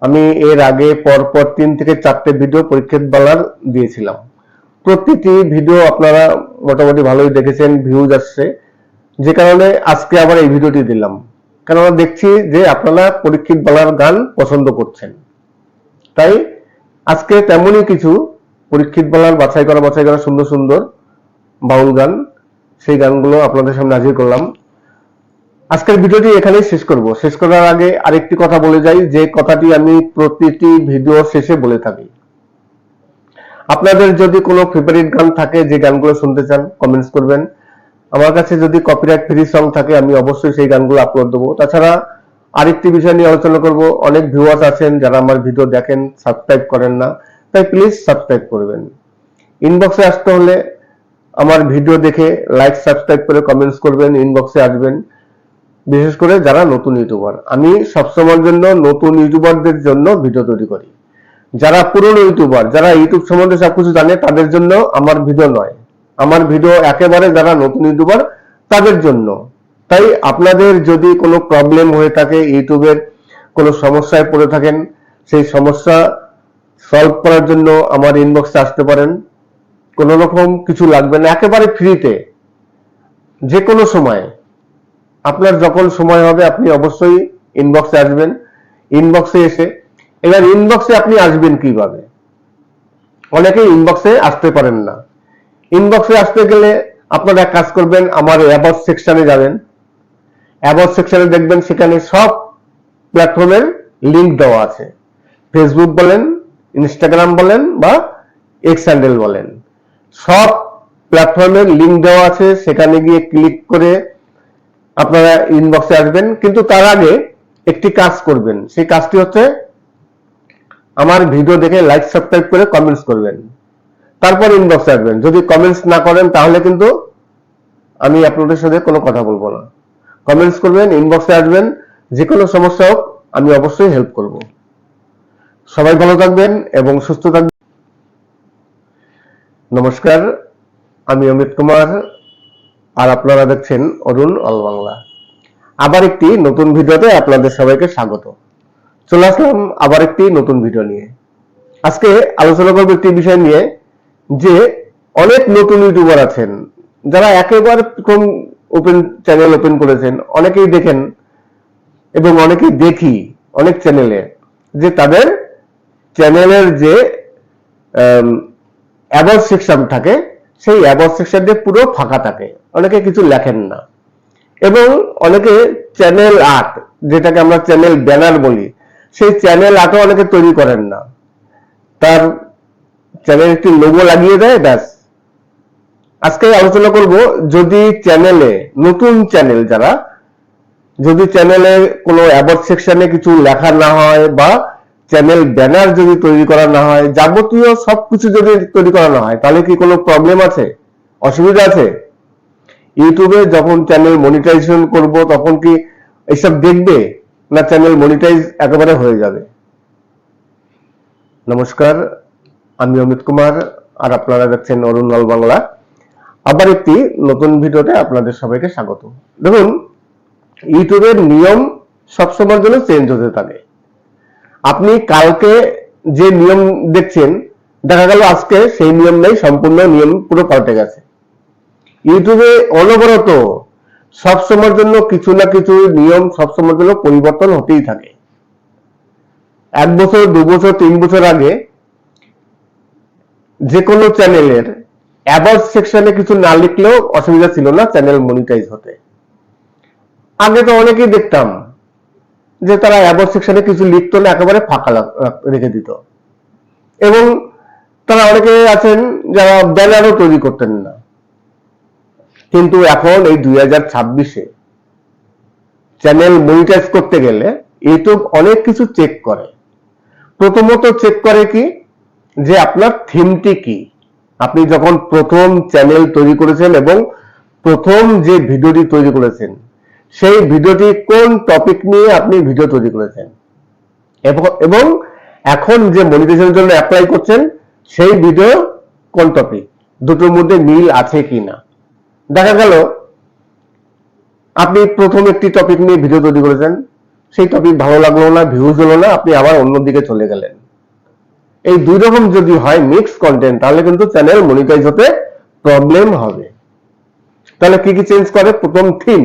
আমি এর আগে পরপর 3 থেকে 4টে ভিডিও পরীক্ষিত বালার দিয়েছিলাম। প্রতিটি ভিডিও আপনারা মোটামুটি ভালোই দেখেছেন, ভিউজ আসছে, যে কারণে আজকে আবার এই ভিডিওটি দিলাম। কেননা দেখছি যে আপনারা পরীক্ষিত বালার গান পছন্দ করছেন, তাই আজকে তেমনই কিছু পরীক্ষিত বালার বাছাই করা সুন্দর সুন্দর বাউল গান, সেই গানগুলো আপনাদের সামনে হাজির করলাম। আজকের ভিডিওটি এখানেই শেষ করব। শেষ করার আগে আরেকটি কথা বলে যাই, যে কথাটি আমি প্রতিটি ভিডিওর শেষে বলে থাকি। আপনাদের যদি কোনো ফেভারিট গান থাকে, যে গানগুলো শুনতে চান, কমেন্টস করবেন। আমার কাছে যদি কপিরাইট ফ্রি সং থাকে, আমি অবশ্যই সেই গানগুলো আপলোড দেবো। তাছাড়া আরেকটি বিষয় নিয়ে আলোচনা করব। অনেক ভিউয়ার্স আছেন যারা আমার ভিডিও দেখেন, সাবস্ক্রাইব করেন না, তাই প্লিজ সাবস্ক্রাইব করবেন। ইনবক্সে আসতে হলে আমার ভিডিও দেখে লাইক সাবস্ক্রাইব করে কমেন্টস করবেন, ইনবক্সে আসবেন। বিশেষ করে যারা নতুন ইউটিউবার, আমি সবসময়ের জন্য নতুন ইউটিউবারদের জন্য ভিডিও তৈরি করি। যারা পুরনো ইউটিউবার, যারা ইউটিউব সম্বন্ধে সবকিছু জানে, তাদের জন্য আমার ভিডিও নয়। আমার ভিডিও একেবারে যারা নতুন ইউটিউবার তাদের জন্য। তাই আপনাদের যদি কোনো প্রবলেম হয়ে থাকে, ইউটিউবের কোনো সমস্যায় পড়ে থাকেন, সেই সমস্যা সলভ করার জন্য আমার ইনবক্সে আসতে পারেন। কোনো রকম কিছু লাগবে না, একেবারে ফ্রিতে, যে কোনো সময় আপনার যখন সময় হবে আপনি অবশ্যই ইনবক্সে আসবেন। ইনবক্সে এসে, এবার ইনবক্সে আপনি আসবেন কিভাবে? অনেকেই ইনবক্সে আসতে পারেন না। ইনবক্সে আসতে গেলে আপনারা এক কাজ করবেন, আমার অ্যাবাউট সেকশনে যাবেন। অ্যাবাউট সেকশনে দেখবেন সেখানে সব প্ল্যাটফর্মের লিংক দেওয়া আছে। ফেসবুক বলেন, ইনস্টাগ্রাম বলেন বা এক্স হ্যান্ডেল বলেন, সব প্ল্যাটফর্মের লিংক দেওয়া আছে। সেখানে গিয়ে ক্লিক করে আপনারা ইনবক্সে আসবেন। কিন্তু তার আগে একটি কাজ করবেন, সেই কাজটি হচ্ছে আমার ভিডিও দেখে লাইক সাবস্ক্রাইব করে কমেন্টস করবেন, তারপর ইনবক্সে আসবেন। যদি কমেন্টস না করেন তাহলে কিন্তু আমি আপনাদের সাথে কোনো কথা বলবো না। কমেন্টস করবেন, ইনবক্সে আসবেন, যে কোনো সমস্যা হোক আমি অবশ্যই হেল্প করব। সবাই ভালো থাকবেন এবং সুস্থ থাকবেন। নমস্কার, আমি অমিত কুমার আর আপনারা দেখছেন অরুণ অল বাংলা। আবার একটি নতুন ভিডিওতে আপনাদের সবাইকে স্বাগত। চলে আসলাম আবার একটি নতুন ভিডিও নিয়ে। আজকে আলোচনা করব একটি বিষয় নিয়ে যে অনেক নতুন ইউটিউবার আছেন যারা একেবারে প্রথম চ্যানেল ওপেন করেছেন। অনেকেই দেখেন এবং অনেকেই দেখি অনেক চ্যানেলে যে তাদের চ্যানেলের যে অ্যাবাউট সেকশন থাকে, সেই অ্যাবাউট সেকশন দিয়ে পুরো ফাঁকা থাকে, অনেকে কিছু লেখেন না। এবং অনেকে চ্যানেল আর্ট, যেটাকে আমরা চ্যানেল ব্যানার বলি, সেই চ্যানেল আর্টও অনেকে তৈরি করেন না। তার চ্যানেল একটি লোগো লাগিয়ে দেয়, ব্যাস। আজকে আলোচনা করব, যদি চ্যানেলে নতুন চ্যানেল যারা, যদি চ্যানেলে কোনো অ্যাবাউট সেকশনে কিছু লেখা না হয় বা চ্যানেল ব্যানার যদি তৈরি করা না হয়, যাবতীয় সবকিছু যদি তৈরি করা না হয়, তাহলে কি কোনো প্রবলেম আছে, অসুবিধা আছে? ইউটিউবে যখন চ্যানেল মনিটাইজেশন করব তখন কি এইসব দেখবে, না চ্যানেল মনিটাইজ একেবারে হয়ে যাবে? নমস্কার, আমি অমিত কুমার আর আপনারা দেখছেন অরুণ অল বাংলা। আবার একটি নতুন ভিডিওতে আপনাদের সবাইকে স্বাগত। দেখুন, ইউটিউবের নিয়ম সবসময়ের জন্য চেঞ্জ হতে থাকে। আপনি কালকে যে নিয়ম দেখছেন, দেখা গেল আজকে সেই নিয়ম নেই, সম্পূর্ণ নিয়ম পুরো পাল্টে গেছে। ইউটিউবে অনবরত সবসময়ের জন্য কিছু না কিছু নিয়ম সবসময়ের জন্য পরিবর্তন হতেই থাকে। 1 বছর 2 বছর 3 বছর আগে যে কোনো চ্যানেলের অ্যাবাউট সেকশনে কিছু না লিখলেও অসুবিধা ছিল না চ্যানেল মনিটাইজ হতে। আগে তো অনেকেই দেখতাম যে তারা অ্যাবাউট সেকশনে কিছু লিখতো না, একেবারে ফাঁকা রেখে দিত। এবং তারা অনেকে আছেন যারা ব্যানারও তৈরি করতেন না। কিন্তু এখন এই 2026-এ চ্যানেল মনিটাইজ করতে গেলে ইউটিউব অনেক কিছু চেক করে। প্রথমত চেক করে কি, যে আপনার থিমটি কি। আপনি যখন প্রথম চ্যানেল তৈরি করেছেন এবং প্রথম যে ভিডিওটি তৈরি করেছেন, সেই ভিডিওটি কোন টপিক নিয়ে আপনি ভিডিও তৈরি করেছেন, এবং এখন যে মনিটাইজেশনের জন্য অ্যাপ্লাই করছেন সেই ভিডিও কোন টপিক, দুটোর মধ্যে মিল আছে কিনা। দেখা গেল আপনি প্রথম একটি টপিক নিয়ে ভিডিও তৈরি করেছেন, সেই টপিক ভালো লাগলো না, ভিউজ হলো না, আপনি আবার অন্যদিকে চলে গেলেন। এই দুই রকম যদি হয় মিক্স কন্টেন্ট, তাহলে কিন্তু চ্যানেল মনিটাইজ হতে প্রবলেম হবে। তাহলে কি কি চেঞ্জ করে? প্রথম থিম,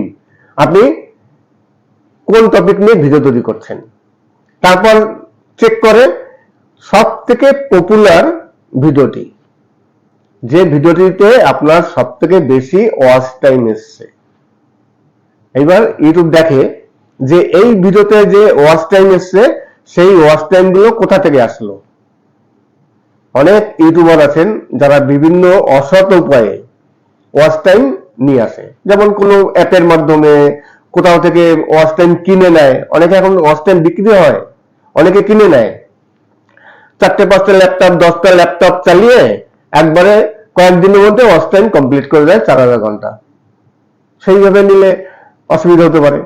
আপনি কোন টপিক নিয়ে ভিডিও তৈরি করছেন। তারপর চেক করে সব থেকে পপুলার ভিডিওটি, যে ভিডিওটিতে আপনার সব থেকে বেশি ওয়াচ টাইম এসছে। এবার ইউটিউব দেখে যে এই ভিডিওতে যে ওয়াচ টাইম এসছে, সেই ওয়াচ টাইম গুলো কোথা থেকে আসলো। অনেক ইউটিউবার আছেন যারা বিভিন্ন অসৎ উপায়ে ওয়াচ টাইম নিয়ে আসে, যেমন কোনো অ্যাপের মাধ্যমে কোথাও থেকে ওয়াচ টাইম কিনে নেয়। অনেকে এখন ওয়াচ টাইম বিক্রি হয়, অনেকে কিনে নেয়। 4টে 5টে ল্যাপটপ 10টা ল্যাপটপ চালিয়ে একবারে কয়েকদিনের মধ্যে ওয়াচ টাইম কমপ্লিট করে দেয় 4000 ঘন্টা। সেইভাবে নিলে অসুবিধা হতে পারে,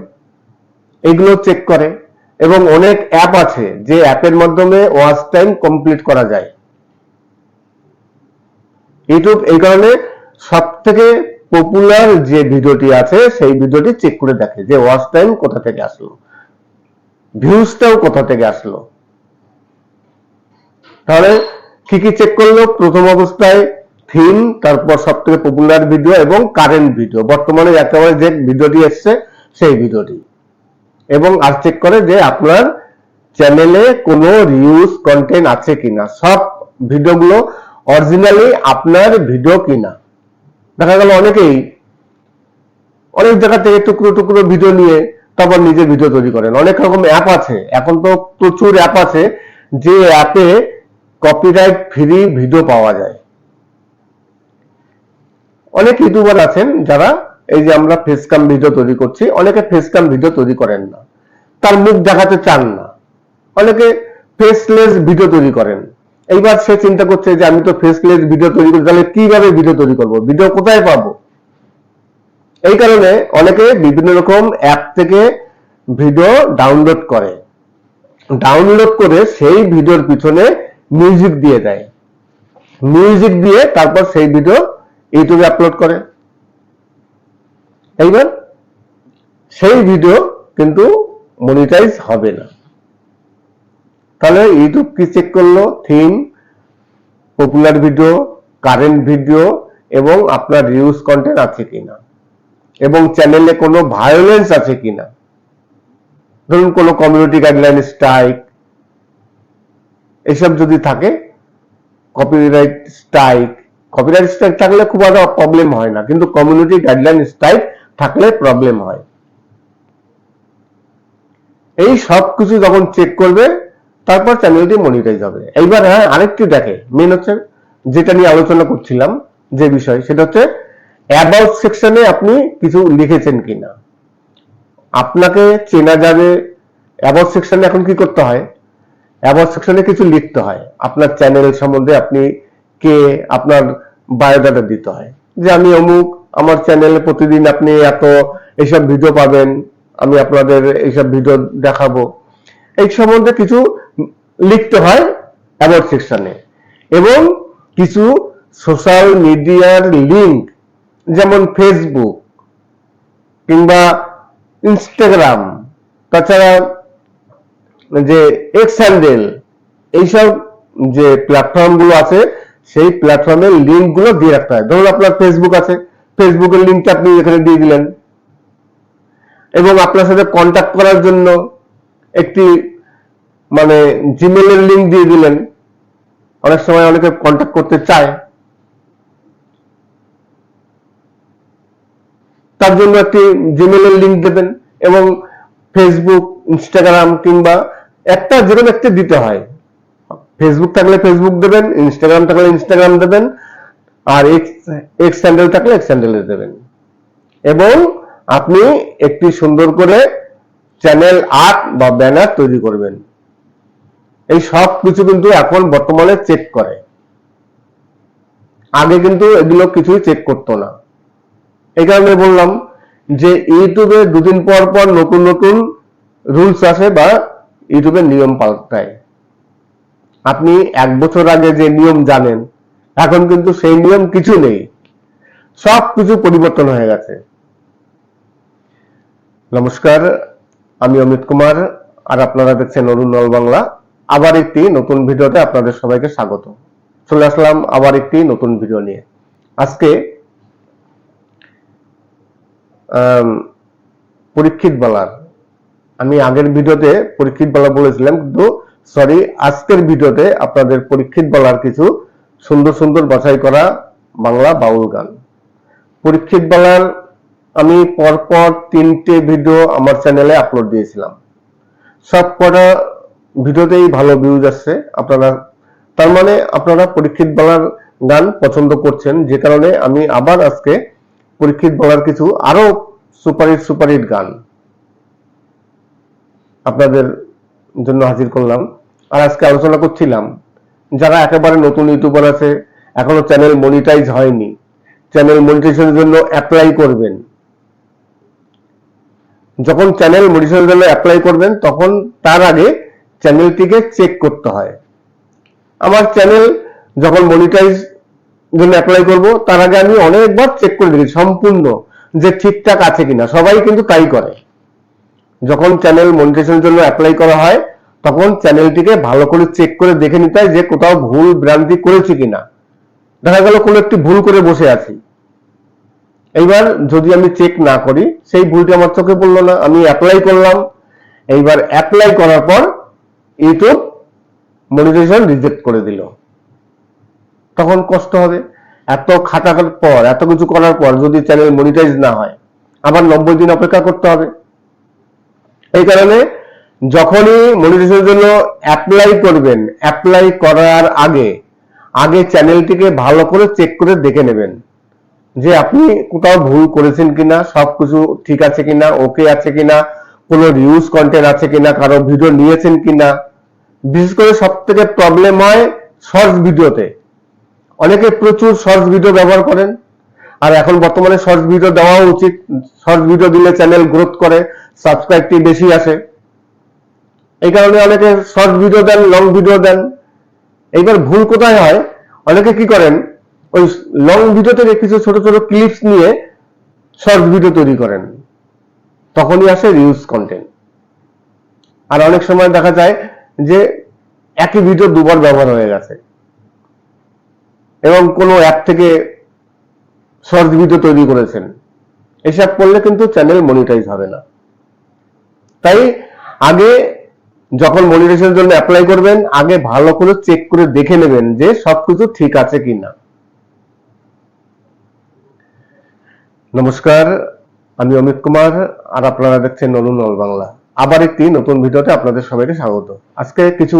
এগুলো চেক করে। এবং অনেক অ্যাপ আছে যে অ্যাপের মাধ্যমে ওয়াচ টাইম কমপ্লিট করা যায়। ইউটিউব এই কারণে সব থেকে পপুলার যে ভিডিওটি আছে সেই ভিডিওটি চেক করে দেখে যে ওয়াচ টাইম কোথা থেকে আসলো, ভিউজটাও কোথা থেকে আসলো। তাহলে কি কি চেক করলো? প্রথম অবস্থায় থিম, তারপর সব থেকে পপুলার ভিডিও এবং কারেন্ট ভিডিও, বর্তমানে একেবারে যে ভিডিওটি এসছে সেই ভিডিওটি। এবং আর চেক করে যে আপনার চ্যানেলে কোনো রিউজ কন্টেন্ট আছে কিনা, সব ভিডিওগুলো অরিজিনালি আপনার ভিডিও কিনা। দেখা গেল অনেকেই অনেক জায়গা থেকে টুকরো টুকরো ভিডিও নিয়ে তারপর নিজে ভিডিও তৈরি করেন। অনেক রকম অ্যাপ আছে, এখন তো প্রচুর অ্যাপ আছে যে অ্যাপে কপিরাইট ফ্রি ভিডিও পাওয়া যায়। অনেক ইউটিউবার আছেন যারা, এই যে আমরা ফেসক্যাম ভিডিও তৈরি করছি, অনেকে ফেসক্যাম ভিডিও তৈরি করেন না, তার মুখ দেখাতে চান না। অনেকে ফেসলেস ভিডিও তৈরি করেন। এইবার সে চিন্তা করছে যে আমি তো ফেসলেস ভিডিও তৈরি করি, তাহলে কিভাবে ভিডিও তৈরি করব, ভিডিও কোথায় পাবো? এই কারণে অনেকে বিভিন্ন রকম অ্যাপ থেকে ভিডিও ডাউনলোড করে, ডাউনলোড করে সেই ভিডিওর পিছনে মিউজিক দিয়ে দেয়। মিউজিক দিয়ে তারপর সেই ভিডিও ইউটিউবে আপলোড করে। এইবার সেই ভিডিও কিন্তু মনিটাইজ হবে না। তাহলে ইউটিউব কি চেক করলো? Theme, popular video, current video এবং আপনার রিউজ কন্টেন্ট আছে কিনা, এবং চ্যানেলে কোনো ভায়োলেন্স আছে কিনা। ধরুন কোনো কমিউনিটি গাইডলাইন স্ট্রাইক এসব যদি থাকে, কপিরাইট স্ট্রাইক থাকলে খুব একটা প্রবলেম হয় না, কিন্তু কমিউনিটি গাইডলাইন স্ট্রাইক থাকলে প্রবলেম হয়। এই সব কিছু যখন চেক করবে তারপর চ্যানেলটি মনিটাইজ হবে। এইবার হ্যাঁ, আরেকটি দেখে, মেন হচ্ছে যেটা নিয়ে আলোচনা করছিলাম যে বিষয়, সেটা হচ্ছে অ্যাবাউট সেকশনে আপনি কিছু লিখেছেন কিনা। আপনাকে চেনা যাবে। অ্যাবাউট সেকশনে এখন কি করতে হয়? অ্যাবাউট সেকশনে কিছু লিখতে হয়, আপনার চ্যানেল সম্বন্ধে আপনি কে, আপনার বায়োডাটা দিতে হয়, যে আমি অমুক, আমার চ্যানেলে প্রতিদিন আপনি এত এইসব ভিডিও পাবেন, আমি আপনাদের এইসব ভিডিও দেখাবো, এই সম্বন্ধে কিছু লিখতে হয় অ্যাবাউট সেকশনে। এবং কিছু সোশ্যাল মিডিয়ার লিংক, যেমন ফেসবুক কিংবা ইনস্টাগ্রাম, তাছাড়া যে এক্স হ্যান্ডেল, এইসব যে প্ল্যাটফর্ম গুলো আছে সেই প্ল্যাটফর্মের লিঙ্ক গুলো দিয়ে রাখতে হয়। ধরুন আপনার ফেসবুক আছে, ফেসবুকের লিঙ্কটা আপনি এখানে দিয়ে দিলেন, এবং আপনার সাথে কন্ট্যাক্ট করার জন্য একটি মানে জিমেলের লিঙ্ক দিয়ে দিলেন। অনেক সময় অনেকে কন্ট্যাক্ট করতে চায়, তার জন্য একটি জিমেলের লিঙ্ক দেবেন, এবং ফেসবুক, ইনস্টাগ্রাম কিংবা একটা যেরকম একটা দিতে হয়। ফেসবুক থাকলে ফেসবুক দেবেন, ইনস্টাগ্রাম থাকলে ইনস্টাগ্রাম দেবেন, আর এক্স হ্যান্ডেল থাকলে এক্স হ্যান্ডেল দেবেন। এবং আপনি একটি সুন্দর করে চ্যানেল আর্ট বা ব্যানার তৈরি করবেন। এই সব কিছু কিন্তু এখন বর্তমানে চেক করে, আগে কিন্তু এগুলো কিছুই চেক করতো না। এই কারণে বললাম যে ইউটিউবে দুদিন পর পর নতুন নতুন রুলস আসে বা ইউটিউবের নিয়ম পাল্টায়। আপনি 1 বছর আগে যে নিয়ম জানেন, এখন কিন্তু সেই নিয়ম কিছু নেই, সব কিছু পরিবর্তন হয়ে গেছে। নমস্কার, আমি অমিত কুমার, আর আপনারা দেখছেন অরুণ অল বাংলা। আবার একটি নতুন ভিডিওতে আপনাদের সবাইকে স্বাগত। চলে আসলাম আবার একটি নতুন ভিডিও নিয়ে। আজকে পরীক্ষিত বলার, আমি আগের ভিডিওতে পরীক্ষিত বলা বলেছিলাম, কিন্তু সরি, আজকের ভিডিওতে আপনাদের পরীক্ষিত বলার কিছু সুন্দর সুন্দর বাছাই করা বাংলা বাউল গান। পরীক্ষিত বলার আমি পরপর 3টে ভিডিও আমার চ্যানেলে আপলোড দিয়েছিলাম, সব কটা ভিডিওতেই ভালো ভিউজ আসছে। আপনারা তার মানে আপনারা পরীক্ষিত বলার গান পছন্দ করছেন, যে কারণে আমি আবার আজকে পরীক্ষিত বলার কিছু আরো সুপারহিট গান আপনাদের জন্য হাজির করলাম। আর আজকে আলোচনা করছিলাম যারা একেবারে নতুন ইউটিউবার আছে, এখনো চ্যানেল মনিটাইজ হয়নি, চ্যানেল মনিটাইজেশনের জন্য অ্যাপ্লাই করবেন। যখন চ্যানেল মনিটাইজেশনের জন্য অ্যাপ্লাই করবেন, তখন তার আগে চ্যানেলটিকে চেক করতে হয়। আমার চ্যানেল যখন মনিটাইজ জন্য অ্যাপ্লাই করব, তার আগে আমি অনেকবার চেক করে দেখি সম্পূর্ণ যে ঠিকঠাক আছে কিনা। সবাই কিন্তু তাই করে। যখন চ্যানেল মনিটাইজেশনের জন্য অ্যাপ্লাই করা হয়, তখন চ্যানেলটিকে ভালো করে চেক করে দেখে নিতে হয় যে কোথাও ভুল ভ্রান্তি করেছি কিনা। দেখা গেল কোনো একটি ভুল করে বসে আছি, এইবার যদি আমি চেক না করি, সেই ভুলটি আমার চোখে পড়লো না, আমি অ্যাপ্লাই করলাম, এইবার অ্যাপ্লাই করার পর ইউটিউব মনিটাইজেশন রিজেক্ট করে দিল, তখন কষ্ট হবে। এত খাটার পর, এত কিছু করার পর যদি চ্যানেল মনিটাইজ না হয়, আবার 90 দিন অপেক্ষা করতে হবে। এই কারণে যখনই মনিটাইজেশনের জন্য অ্যাপ্লাই করবেন, অ্যাপ্লাই করার আগে চ্যানেলটিকে ভালো করে চেক করে দেখে নেবেন যে আপনি কোথাও ভুল করেছেন কিনা, সবকিছু ঠিক আছে কিনা, ওকে আছে কিনা, কোনো রিউজ কন্টেন্ট আছে কিনা, কারো ভিডিও নিয়েছেন কিনা। বিশেষ করে সব থেকে প্রবলেম হয় শর্টস ভিডিওতে। অনেকে প্রচুর শর্টস ভিডিও ব্যবহার করেন, আর এখন বর্তমানে শর্টস ভিডিও দেওয়া উচিত। শর্টস ভিডিও দিলে চ্যানেল গ্রোথ করে, সাবস্ক্রাইবটি বেশি আসে। এই কারণে অনেকে শর্টস ভিডিও দেন, লং ভিডিও দেন। এইবার ভুল কোথায় হয়, অনেকে কি করেন, ওই লং ভিডিও থেকে কিছু ছোট ছোট ক্লিপস নিয়ে শর্ট ভিডিও তৈরি করেন, তখনই আসে রিউজ কন্টেন্ট। আর অনেক সময় দেখা যায় যে একই ভিডিও দুবার ব্যবহার হয়ে গেছে, এবং কোনো অ্যাপ থেকে শর্ট ভিডিও তৈরি করেছেন, এসব করলে কিন্তু চ্যানেল মনিটাইজ হবে না। তাই আগে যখন মনিটাইজেশনের জন্য অ্যাপ্লাই করবেন, আগে ভালো করে চেক করে দেখে নেবেন যে সবকিছু ঠিক আছে কিনা। নমস্কার, আমি অমিত কুমার, আর আপনারা দেখছেন অরুণ অল বাংলা। আবার একটি নতুন ভিডিওতে আপনাদের সবাইকে স্বাগত। আজকে কিছু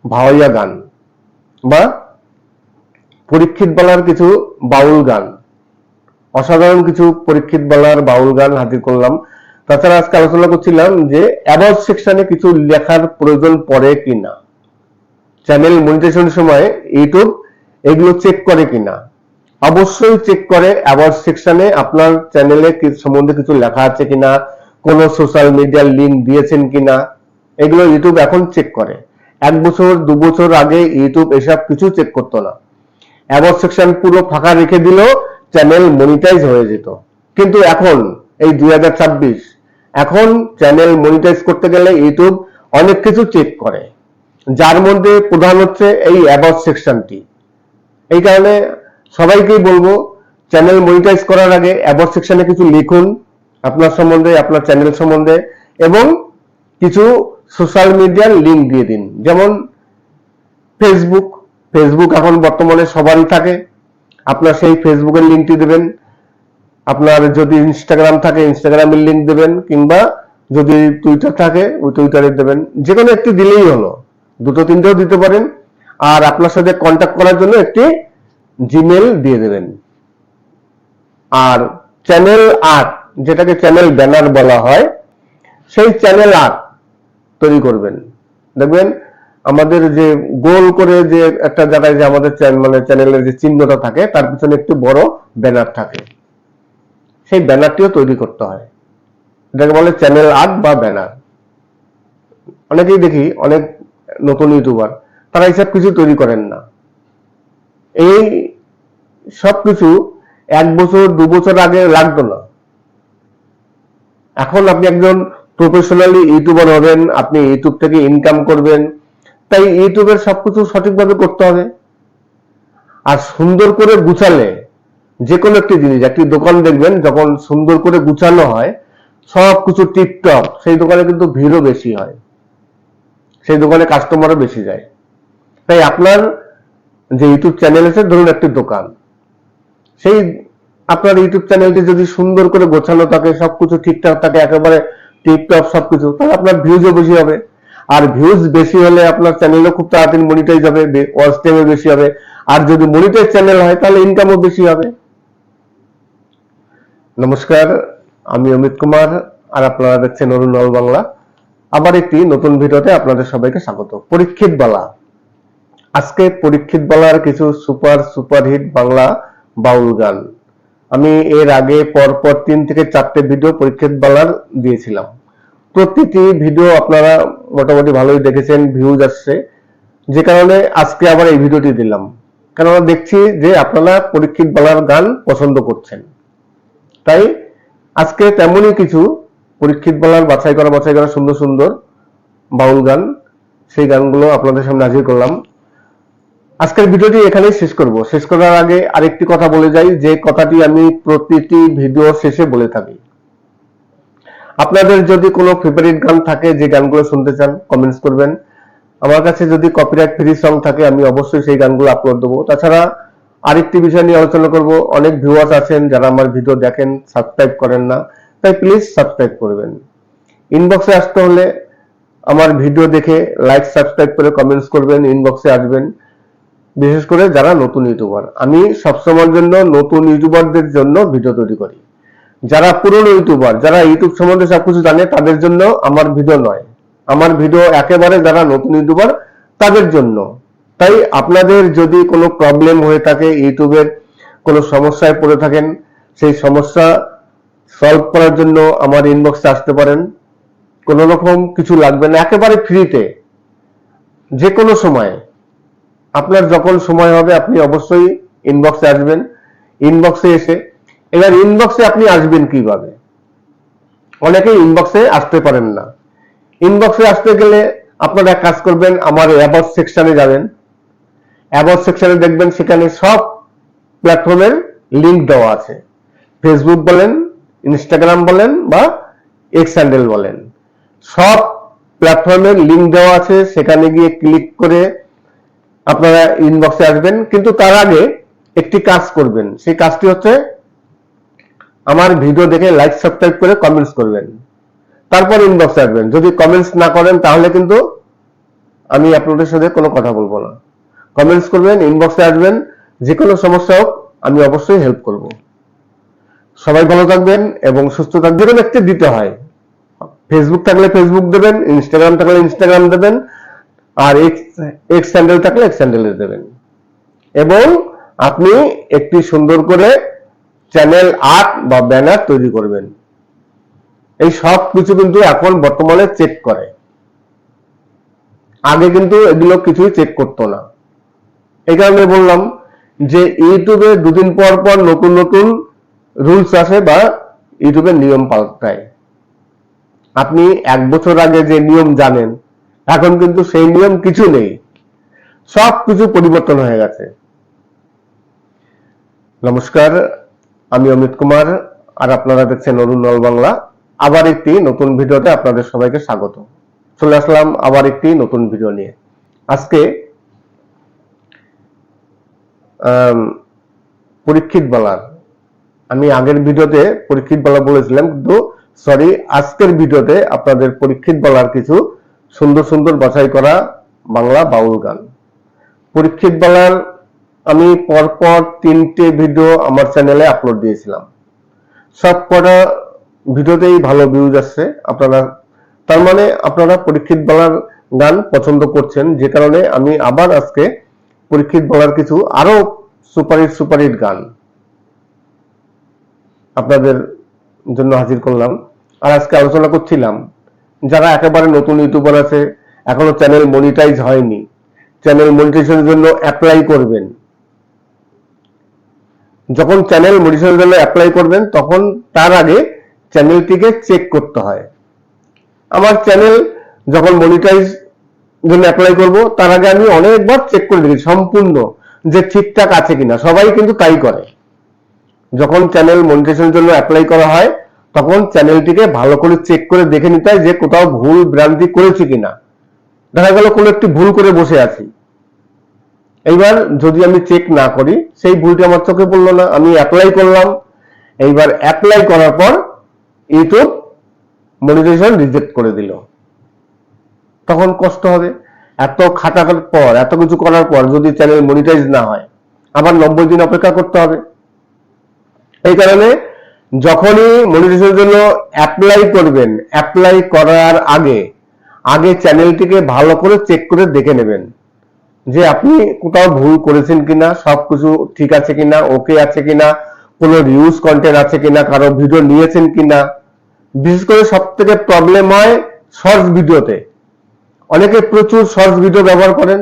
ভাওয়াইয়া গান বা পরীক্ষিত বালার কিছু বাউল গান, অসাধারণ কিছু পরীক্ষিত বালার বাউল গান হাজির করলাম। তাছাড়া আজকে আলোচনা করছিলাম যে অ্যাবাউট সেকশনে কিছু লেখার প্রয়োজন পড়ে কিনা, চ্যানেল মনিটাইজেশনের সময় ইউটিউব এগুলো চেক করে কিনা। অবশ্যই চেক করে অ্যাবাউট সেকশনে আপনার চ্যানেলে সম্বন্ধে কিছু লেখা আছে কিনা, কোন সোশ্যাল মিডিয়ার লিঙ্ক দিয়েছেন কিনা, এগুলো ইউটিউব এখন চেক করে। 1 বছর 2 বছর আগে ইউটিউব এসব কিছু চেক করতো না। অ্যাবাউট সেকশন পুরো ফাঁকা রেখে দিল, চ্যানেল মনিটাইজ হয়ে যেত। কিন্তু এখন এই 2026, এখন চ্যানেল মনিটাইজ করতে গেলে ইউটিউব অনেক কিছু চেক করে, যার মধ্যে প্রধান হচ্ছে এই অ্যাবাউট সেকশনটি। এই কারণে সবাইকেই বলবো, চ্যানেল মনিটাইজ করার আগে অ্যাবাউট সেকশনে কিছু লিখুন আপনার সম্বন্ধে, আপনার চ্যানেল সম্বন্ধে, এবং কিছু সোশ্যাল মিডিয়ার লিঙ্ক দিয়ে দিন। যেমন ফেসবুক এখন বর্তমানে সবারই থাকে, আপনার সেই ফেসবুকের লিঙ্কটি দেবেন। আপনার যদি ইনস্টাগ্রাম থাকে ইনস্টাগ্রামের লিঙ্ক দেবেন, কিংবা যদি টুইটার থাকে ওই টুইটারে দেবেন। যে কোনো একটি দিলেই হলো, 2-3টেও দিতে পারেন। আর আপনার সাথে কন্ট্যাক্ট করার জন্য একটি জিমেল দিয়ে দেবেন। আর চ্যানেল আর্ট, যেটাকে চ্যানেল ব্যানার বলা হয়, সেই চ্যানেল আর্ট তৈরি করবেন। দেখবেন আমাদের যে গোল করে যে একটা জায়গায় যে আমাদের মানে চ্যানেলের যে চিহ্নটা থাকে, তার পিছনে একটু বড় ব্যানার থাকে, সেই ব্যানারটিও তৈরি করতে হয়। এটাকে বলে চ্যানেল আর্ট বা ব্যানার। অনেকেই দেখি, অনেক নতুন ইউটিউবার, তারা এইসব কিছু তৈরি করেন না। এই সবকিছু 1 বছর 2 বছর আগে লাগতো না। এখন আপনি একজন প্রফেশনালি ইউটিউবার হবেন, আপনি ইউটিউব থেকে ইনকাম করবেন, তাই ইউটিউবের সবকিছু সঠিকভাবে করতে হবে। আর সুন্দর করে গুছালে যে কোনো একটি জিনিস, একটি দোকান দেখবেন যখন সুন্দর করে গুছানো হয়, সবকিছু টিপটপ, সেই দোকানে কিন্তু ভিড়ও বেশি হয়, সেই দোকানে কাস্টমারও বেশি যায়। তাই আপনার যে ইউটিউব চ্যানেল আছে, ধরুন একটি দোকান, সেই আপনার ইউটিউব চ্যানেলটি যদি সুন্দর করে গোছানো থাকে, সবকিছু ঠিকঠাক থাকে, একেবারে টিপটপ সবকিছু, তাহলে আপনার ভিউজও বেশি হবে। আর ভিউজ বেশি হলে আপনার চ্যানেলও খুব তাড়াতাড়ি মনিটাইজ হবে, ওয়াচ টাইমও বেশি হবে। আর যদি মনিটাইজ চ্যানেল হয়, তাহলে ইনকামও বেশি হবে। নমস্কার, আমি অমিত কুমার, আর আপনারা দেখছেন অরুণ অল বাংলা। আবার একটি নতুন ভিডিওতে আপনাদের সবাইকে স্বাগত। পরীক্ষিত বালা, আজকে পরীক্ষিত বালার কিছু সুপার হিট বাংলা বাউল গান। আমি এর আগে পরপর 3 থেকে 4টে ভিডিও পরীক্ষিত বালার দিয়েছিলাম। প্রতিটি ভিডিও আপনারা মোটামুটি ভালোই দেখেছেন, ভিউজ আসছে, যে কারণে আজকে আবার এই ভিডিওটি দিলাম। কেননা দেখছি যে আপনারা পরীক্ষিত বালার গান পছন্দ করছেন, তাই আজকে তেমনই কিছু পরীক্ষিত বালার বাছাই করা সুন্দর সুন্দর বাউল গান, সেই গানগুলো আপনাদের সামনে হাজির করলাম। আজকের ভিডিওটি এখানেই শেষ করব। শেষ করার আগে আরেকটি কথা বলে যাই, যে কথাটি আমি প্রতিটি ভিডিও শেষে বলে থাকি। আপনাদের যদি কোনো ফেভারিট গান থাকে, যে গানগুলো শুনতে চান, কমেন্টস করবেন। আমার কাছে যদি কপিরাইট ফ্রি সং থাকে, আমি অবশ্যই সেই গানগুলো আপলোড দেবো। তাছাড়া আরেকটি বিষয় নিয়ে আলোচনা করব। অনেক ভিউয়ার্স আছেন যারা আমার ভিডিও দেখেন, সাবস্ক্রাইব করেন না, তাই প্লিজ সাবস্ক্রাইব করবেন। ইনবক্সে আসতে হলে আমার ভিডিও দেখে লাইক সাবস্ক্রাইব করে কমেন্টস করবেন, ইনবক্সে আসবেন। বিশেষ করে যারা নতুন ইউটিউবার, আমি সবসময়ের জন্য নতুন ইউটিউবারদের জন্য ভিডিও তৈরি করি। যারা পুরনো ইউটিউবার, যারা ইউটিউব সম্বন্ধে সবকিছু জানে, তাদের জন্য আমার ভিডিও নয়। আমার ভিডিও একেবারে যারা নতুন ইউটিউবার তাদের জন্য। তাই আপনাদের যদি কোনো প্রবলেম হয়ে থাকে, ইউটিউবের কোনো সমস্যায় পড়ে থাকেন, সেই সমস্যা সলভ করার জন্য আমার ইনবক্সে আসতে পারেন। কোনো রকম কিছু লাগবে না, একেবারে ফ্রিতে, যে কোনো সময় আপনার যখন সময় হবে আপনি অবশ্যই ইনবক্সে আসবেন। ইনবক্সে এসে এবার ইনবক্সে আপনি আসবেন কিভাবে? অনেকেই ইনবক্সে আসতে পারেন না। ইনবক্সে আসতে গেলে আপনারা এক কাজ করবেন, আমার অ্যাবাউট সেকশনে যাবেন। অ্যাবাউট সেকশনে দেখবেন সেখানে সব প্ল্যাটফর্মের লিংক দেওয়া আছে। ফেসবুক বলেন, ইনস্টাগ্রাম বলেন বা এক্স হ্যান্ডেল বলেন, সব প্ল্যাটফর্মের লিংক দেওয়া আছে। সেখানে গিয়ে ক্লিক করে আপনারা ইনবক্সে আসবেন। কিন্তু তার আগে একটি কাজ করবেন, সেই কাজটি হচ্ছে আমার ভিডিও দেখে লাইক সাবস্ক্রাইব করে কমেন্টস করবেন, তারপর ইনবক্সে আসবেন। যদি কমেন্টস না করেন তাহলে কিন্তু আমি আপনাদের সাথে কোনো কথা বলবো না। কমেন্টস করবেন, ইনবক্সে আসবেন, যে কোনো সমস্যা হোক আমি অবশ্যই হেল্প করব। সবাই ভালো থাকবেন এবং সুস্থ থাকবেন। যেরকম একটি দিতে হয়, ফেসবুক থাকলে ফেসবুক দেবেন, ইনস্টাগ্রাম থাকলে ইনস্টাগ্রাম দেবেন, আর এক্স হ্যান্ডেল থাকলে এক্স হ্যান্ডেলে দেবেন। এবং আপনি একটি সুন্দর করে চ্যানেল আর্ট বা ব্যানার তৈরি করবেন। এই সব কিছু কিন্তু এখন বর্তমানে চেক করে, আগে কিন্তু এগুলো কিছুই চেক করতো না। এই কারণে বললাম যে ইউটিউবে দুদিন পর পর নতুন নতুন রুলস আসে বা ইউটিউবের নিয়ম পাল্টায়। আপনি এক বছর আগে যে নিয়ম জানেন, এখন কিন্তু সেই নিয়ম কিছু নেই, সব কিছু পরিবর্তন হয়ে গেছে। নমস্কার, আমি অমিত কুমার, আর আপনারা দেখছেন অরুণ অল বাংলা। আবার একটি নতুন ভিডিওতে আপনাদের সবাইকে স্বাগত। চলে আসলাম আবার একটি নতুন ভিডিও নিয়ে। আজকে পরীক্ষিত বলার, আমি আগের ভিডিওতে পরীক্ষিত বলা বলেছিলাম, কিন্তু সরি, আজকের ভিডিওতে আপনাদের পরীক্ষিত বলার কিছু সুন্দর সুন্দর বাছাই করা বাংলা বাউল গান। পরীক্ষিত বলার আমি পরপর 3টে ভিডিও আমার চ্যানেলে আপলোড দিয়েছিলাম। সব কটা ভিডিওতেই ভালো ভিউজ আসছে। আপনারা তার মানে আপনারা পরীক্ষিত বলার গান পছন্দ করছেন, যে কারণে আমি আবার আজকে পরীক্ষিত বলার কিছু আরো সুপারহিট গান আপনাদের জন্য হাজির করলাম। আর আজকে আলোচনা করছিলাম যারা একেবারে নতুন ইউটিউবার আছে, এখনো চ্যানেল মনিটাইজ হয়নি, চ্যানেল মনিটাইজেশনের জন্য অ্যাপ্লাই করবেন। যখন চ্যানেল মনিটাইজেশনের জন্য অ্যাপ্লাই করবেন তখন তার আগে চ্যানেলটিকে চেক করতে হয়। আমার চ্যানেল যখন মনিটাইজ জন্য অ্যাপ্লাই করব তার আগে আমি অনেকবার চেক করে দেখি সম্পূর্ণ যে ঠিকঠাক আছে কিনা। সবাই কিন্তু তাই করে। যখন চ্যানেল মনিটাইজেশনের জন্য অ্যাপ্লাই করা হয় তখন চ্যানেলটিকে ভালো করে চেক করে দেখে নিতে হয় যে কোথাও ভুল ভ্রান্তি করেছি কিনা। দেখা গেল কোনো একটি ভুল করে বসে আছি, এইবার যদি আমি চেক না করি সেই ভুলটি আমার চোখে পড়লো না, আমি অ্যাপ্লাই করলাম, এইবার অ্যাপ্লাই করার পর ইউটিউব মনিটাইজেশন রিজেক্ট করে দিল, তখন কষ্ট হবে। এত খাটার পর, এত কিছু করার পর যদি চ্যানেল মনিটাইজ না হয়, আবার 90 দিন অপেক্ষা করতে হবে। এই কারণে যখনই মনিটাইজেশনের জন্য অ্যাপ্লাই করবেন, অ্যাপ্লাই করার আগে চ্যানেলটিকে ভালো করে চেক করে দেখে নেবেন যে আপনি কোথাও ভুল করেছেন কিনা, সবকিছু ঠিক আছে কিনা, ওকে আছে কিনা, কোনো রিউজ কন্টেন্ট আছে কিনা, কারো ভিডিও নিয়েছেন কিনা। বিশেষ করে সব থেকে প্রবলেম হয় শর্টস ভিডিওতে। অনেকে প্রচুর শর্টস ভিডিও ব্যবহার করেন,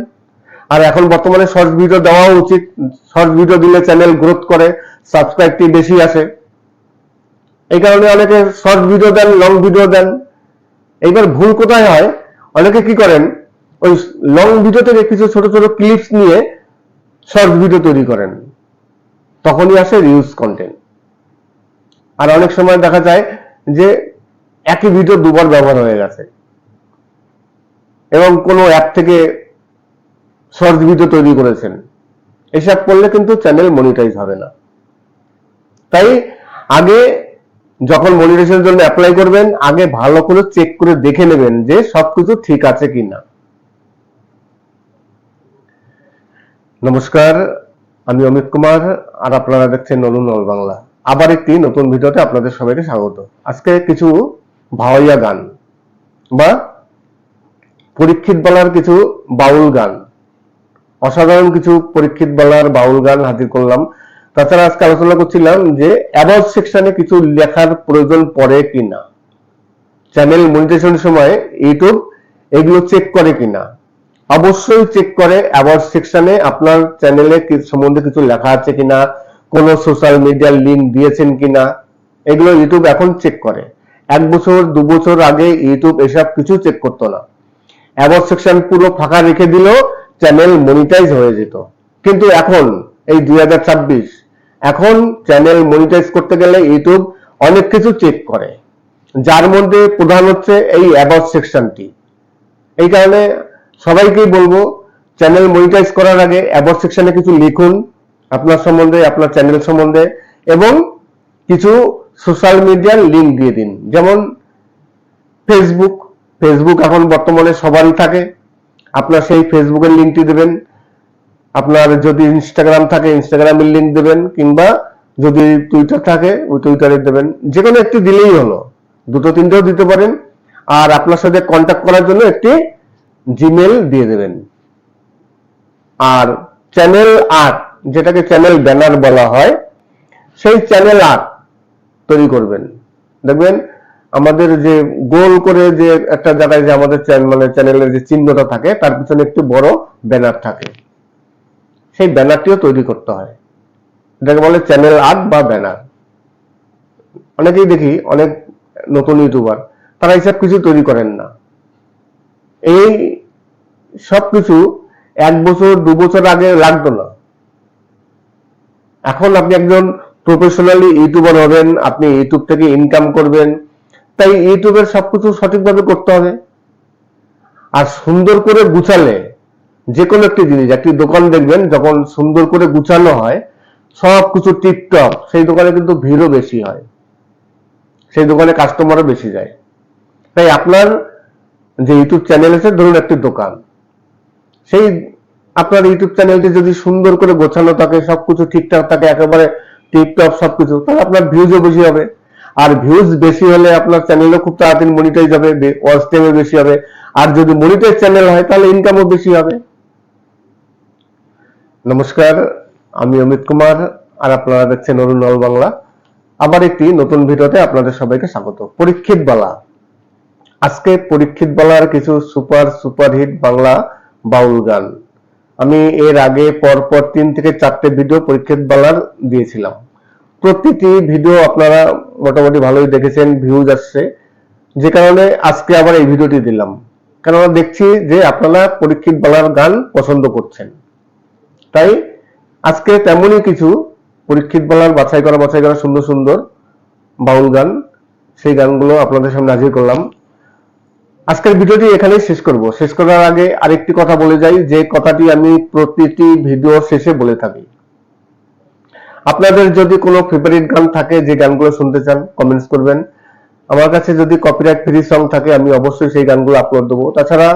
আর এখন বর্তমানে শর্টস ভিডিও দেওয়া উচিত। শর্টস ভিডিও দিলে চ্যানেল গ্রোথ করে, সাবস্ক্রাইবটি বেশি আসে। এই কারণে অনেকে শর্টস ভিডিও দেন, লং ভিডিও দেন। এইবার ভুল কোথায় হয়, অনেকে কি করেন, ওই লং ভিডিও থেকে কিছু ছোট ছোট ক্লিপস নিয়ে শর্টস ভিডিও তৈরি করেন, তখনই আসে রিউজ কন্টেন্ট। আর অনেক সময় দেখা যায় যে একই ভিডিও দুবার ব্যবহার হয়ে গেছে এবং কোনো অ্যাপ থেকে শর্টস ভিডিও তৈরি করেছেন, এসব করলে কিন্তু চ্যানেল মনিটাইজ হবে না। তাই আগে যখন মনিটাইজেশনের জন্য অ্যাপ্লাই করবেন, আগে ভালো করে চেক করে দেখে নেবেন যে সবকিছু ঠিক আছে কিনা। নমস্কার, আমি অমিত কুমার, আর আপনারা দেখছেন অরুণ অল বাংলা। আবার একটি নতুন ভিডিওতে আপনাদের সবাইকে স্বাগত। আজকে কিছু ভাওয়াইয়া গান বা পরীক্ষিত বলার কিছু বাউল গান, অসাধারণ কিছু পরীক্ষিত বলার বাউল গান হাজির করলাম। তাছাড়া আজকে আলোচনা করছিলাম যে অ্যাবাউট সেকশনে কিছু লেখার প্রয়োজন পড়ে কিনা, চ্যানেল মনিটাইজেশনের সময় ইউটিউব এগুলো চেক করে কিনা। অবশ্যই চেক করে অ্যাবাউট সেকশনে আপনার চ্যানেলে সম্বন্ধে কিছু লেখা আছে কিনা, কোনো সোশ্যাল মিডিয়ার লিঙ্ক দিয়েছেন কিনা, এগুলো ইউটিউব এখন চেক করে। 1 বছর 2 বছর আগে ইউটিউব এসব কিছু চেক করতো না। অ্যাবাউট সেকশন পুরো ফাঁকা রেখে দিলেও চ্যানেল মনিটাইজ হয়ে যেত। কিন্তু এখন এই 2026 এখন চ্যানেল মনিটাইজ করতে গেলে ইউটিউব অনেক কিছু চেক করে, যার মধ্যে প্রধান হচ্ছে এই অ্যাবাউট সেকশনটি। এই কারণে সবাইকেই বলবো, চ্যানেল মনিটাইজ করার আগে অ্যাবাউট সেকশনে কিছু লিখুন আপনার সম্বন্ধে, আপনার চ্যানেল সম্বন্ধে, এবং কিছু সোশ্যাল মিডিয়ার লিঙ্ক দিয়ে দিন। যেমন ফেসবুক এখন বর্তমানে সবারই থাকে, আপনার সেই ফেসবুকের লিঙ্কটি দেবেন। আপনার যদি ইনস্টাগ্রাম থাকে ইনস্টাগ্রামের লিঙ্ক দেবেন, কিংবা যদি টুইটার থাকে ওই টুইটারে দেবেন। যে কোনো একটি দিলেই হলো, 2-3টেও দিতে পারেন। আর আপনার সাথে কন্ট্যাক্ট করার জন্য একটি জিমেল দিয়ে দেবেন। আর চ্যানেল আর্ট, যেটাকে চ্যানেল ব্যানার বলা হয়, সেই চ্যানেল আর্ট তৈরি করবেন। দেখবেন আমাদের যে গোল করে যে একটা জায়গায় যে আমাদের চ্যানেলের যে চিহ্নটা থাকে তার পিছনে একটু বড় ব্যানার থাকে, সেই ব্যানারটিও তৈরি করতে হয়। এটাকে বলে চ্যানেল আর্ট বা ব্যানার। অনেকেই দেখি অনেক নতুন ইউটিউবার তারা এইসব কিছু তৈরি করেন না। এই সব কিছু 1 বছর 2 বছর আগে লাগতো না। এখন আপনি একজন প্রফেশনালি ইউটিউবার হবেন, আপনি ইউটিউব থেকে ইনকাম করবেন, তাই ইউটিউবের সবকিছু সঠিকভাবে করতে হবে। আর সুন্দর করে গুছালে যে কোনো একটি জিনিস, একটি দোকান দেখবেন যখন সুন্দর করে গুছানো হয়, সবকিছু টিপটপ, সেই দোকানে কিন্তু ভিড়ও বেশি হয়, সেই দোকানে কাস্টমারও বেশি যায়। তাই আপনার যে ইউটিউব চ্যানেল আছে, ধরুন একটি দোকান, সেই আপনার ইউটিউব চ্যানেলটি যদি সুন্দর করে গোছানো থাকে, সবকিছু ঠিকঠাক থাকে, একেবারে টিপটপ সবকিছু, তাহলে আপনার ভিউজও বেশি হবে। আর ভিউজ বেশি হলে আপনার চ্যানেলও খুব তাড়াতাড়ি মনিটাইজ হবে, ওয়াচ টাইমও বেশি হবে। আর যদি মনিটাইজ চ্যানেল হয় তাহলে ইনকামও বেশি হবে। নমস্কার, আমি অমিত কুমার, আর আপনারা দেখছেন অরুণ অল বাংলা। আবার একটি নতুন ভিডিওতে আপনাদের সবাইকে স্বাগত। পরীক্ষিত বালা, আজকে পরীক্ষিত বালার কিছু সুপারহিট বাংলা বাউল গান। আমি এর আগে পরপর 3 থেকে 4টে ভিডিও পরীক্ষিত বালার দিয়েছিলাম। প্রতিটি ভিডিও আপনারা মোটামুটি ভালোই দেখেছেন, ভিউজ আসছে, যে কারণে আজকে আবার এই ভিডিওটি দিলাম। কেননা দেখছি যে আপনারা পরীক্ষিত বালার গান পছন্দ করছেন, তাই আজকে তেমনই কিছু পরীক্ষিত বালার বাছাই করা সুন্দর সুন্দর বাউল গান, সেই গানগুলো আপনাদের সামনে হাজির করলাম। আজকের ভিডিওটি এখানেই শেষ করব। শেষ করার আগে আরেকটি কথা বলে যাই, যে কথাটি আমি প্রতিটি ভিডিও শেষে বলে থাকি। আপনাদের যদি কোনো ফেভারিট গান থাকে, যে গানগুলো শুনতে চান, কমেন্টস করবেন। আমার কাছে যদি কপিরাইট ফ্রি সং থাকে, আমি অবশ্যই সেই গানগুলো আপলোড দেবো। তাছাড়া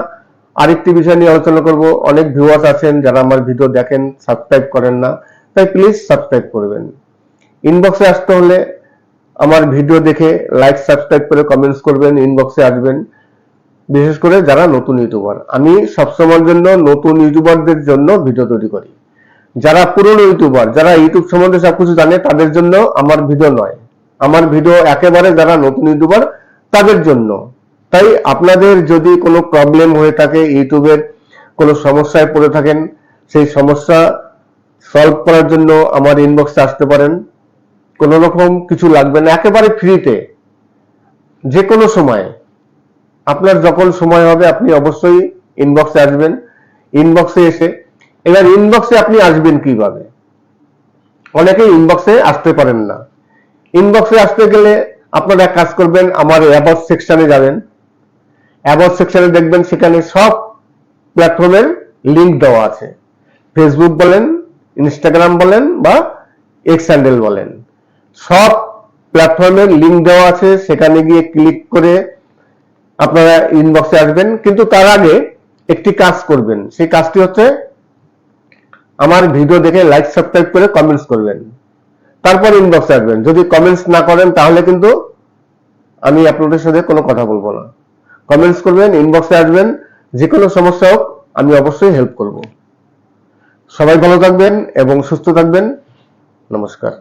আরেকটি বিষয় নিয়ে আলোচনা করব। অনেক ভিউয়ার্স আছেন যারা আমার ভিডিও দেখেন, সাবস্ক্রাইব করেন না, তাই প্লিজ সাবস্ক্রাইব করবেন। ইনবক্সে আসতে হলে আমার ভিডিও দেখে লাইক সাবস্ক্রাইব করে কমেন্টস করবেন, ইনবক্সে আসবেন। বিশেষ করে যারা নতুন ইউটিউবার, আমি সবসময়ের জন্য নতুন ইউটিউবারদের জন্য ভিডিও তৈরি করি। যারা পুরনো ইউটিউবার, যারা ইউটিউব সম্বন্ধে সবকিছু জানে, তাদের জন্য আমার ভিডিও নয়। আমার ভিডিও একেবারে যারা নতুন ইউটিউবার তাদের জন্য। তাই আপনাদের যদি কোনো প্রবলেম হয়ে থাকে, ইউটিউবের কোনো সমস্যায় পড়ে থাকেন, সেই সমস্যা সলভ করার জন্য আমার ইনবক্সে আসতে পারেন। কোনো রকম কিছু লাগবে না, একেবারে ফ্রিতে, যে কোনো সময় আপনার যখন সময় হবে আপনি অবশ্যই ইনবক্সে আসবেন। ইনবক্সে এসে, এবার ইনবক্সে আপনি আসবেন কিভাবে? অনেকেই ইনবক্সে আসতে পারেন না। ইনবক্সে আসতে গেলে আপনারা এক কাজ করবেন, আমার অ্যাবাউট সেকশনে যাবেন। অ্যাবাউট সেকশনে দেখবেন সেখানে সব প্ল্যাটফর্মের লিংক দেওয়া আছে। ফেসবুক বলেন, ইনস্টাগ্রাম বলেন বা এক্স হ্যান্ডেল বলেন, সব প্ল্যাটফর্মের লিংক দেওয়া আছে। সেখানে গিয়ে ক্লিক করে আপনারা ইনবক্সে আসবেন। কিন্তু তার আগে একটি কাজ করবেন, সেই কাজটি হচ্ছে আমার ভিডিও দেখে লাইক সাবস্ক্রাইব করে কমেন্টস করবেন, তারপর ইনবক্সে আসবেন। যদি কমেন্টস না করেন তাহলে কিন্তু আমি আপনাদের সাথে কোনো কথা বলবো না। কমেন্টস করবেন, ইনবক্সে আসবেন, যে কোনো সমস্যা হোক আমি অবশ্যই হেল্প করব। সবাই ভালো থাকবেন এবং সুস্থ থাকবেন। নমস্কার।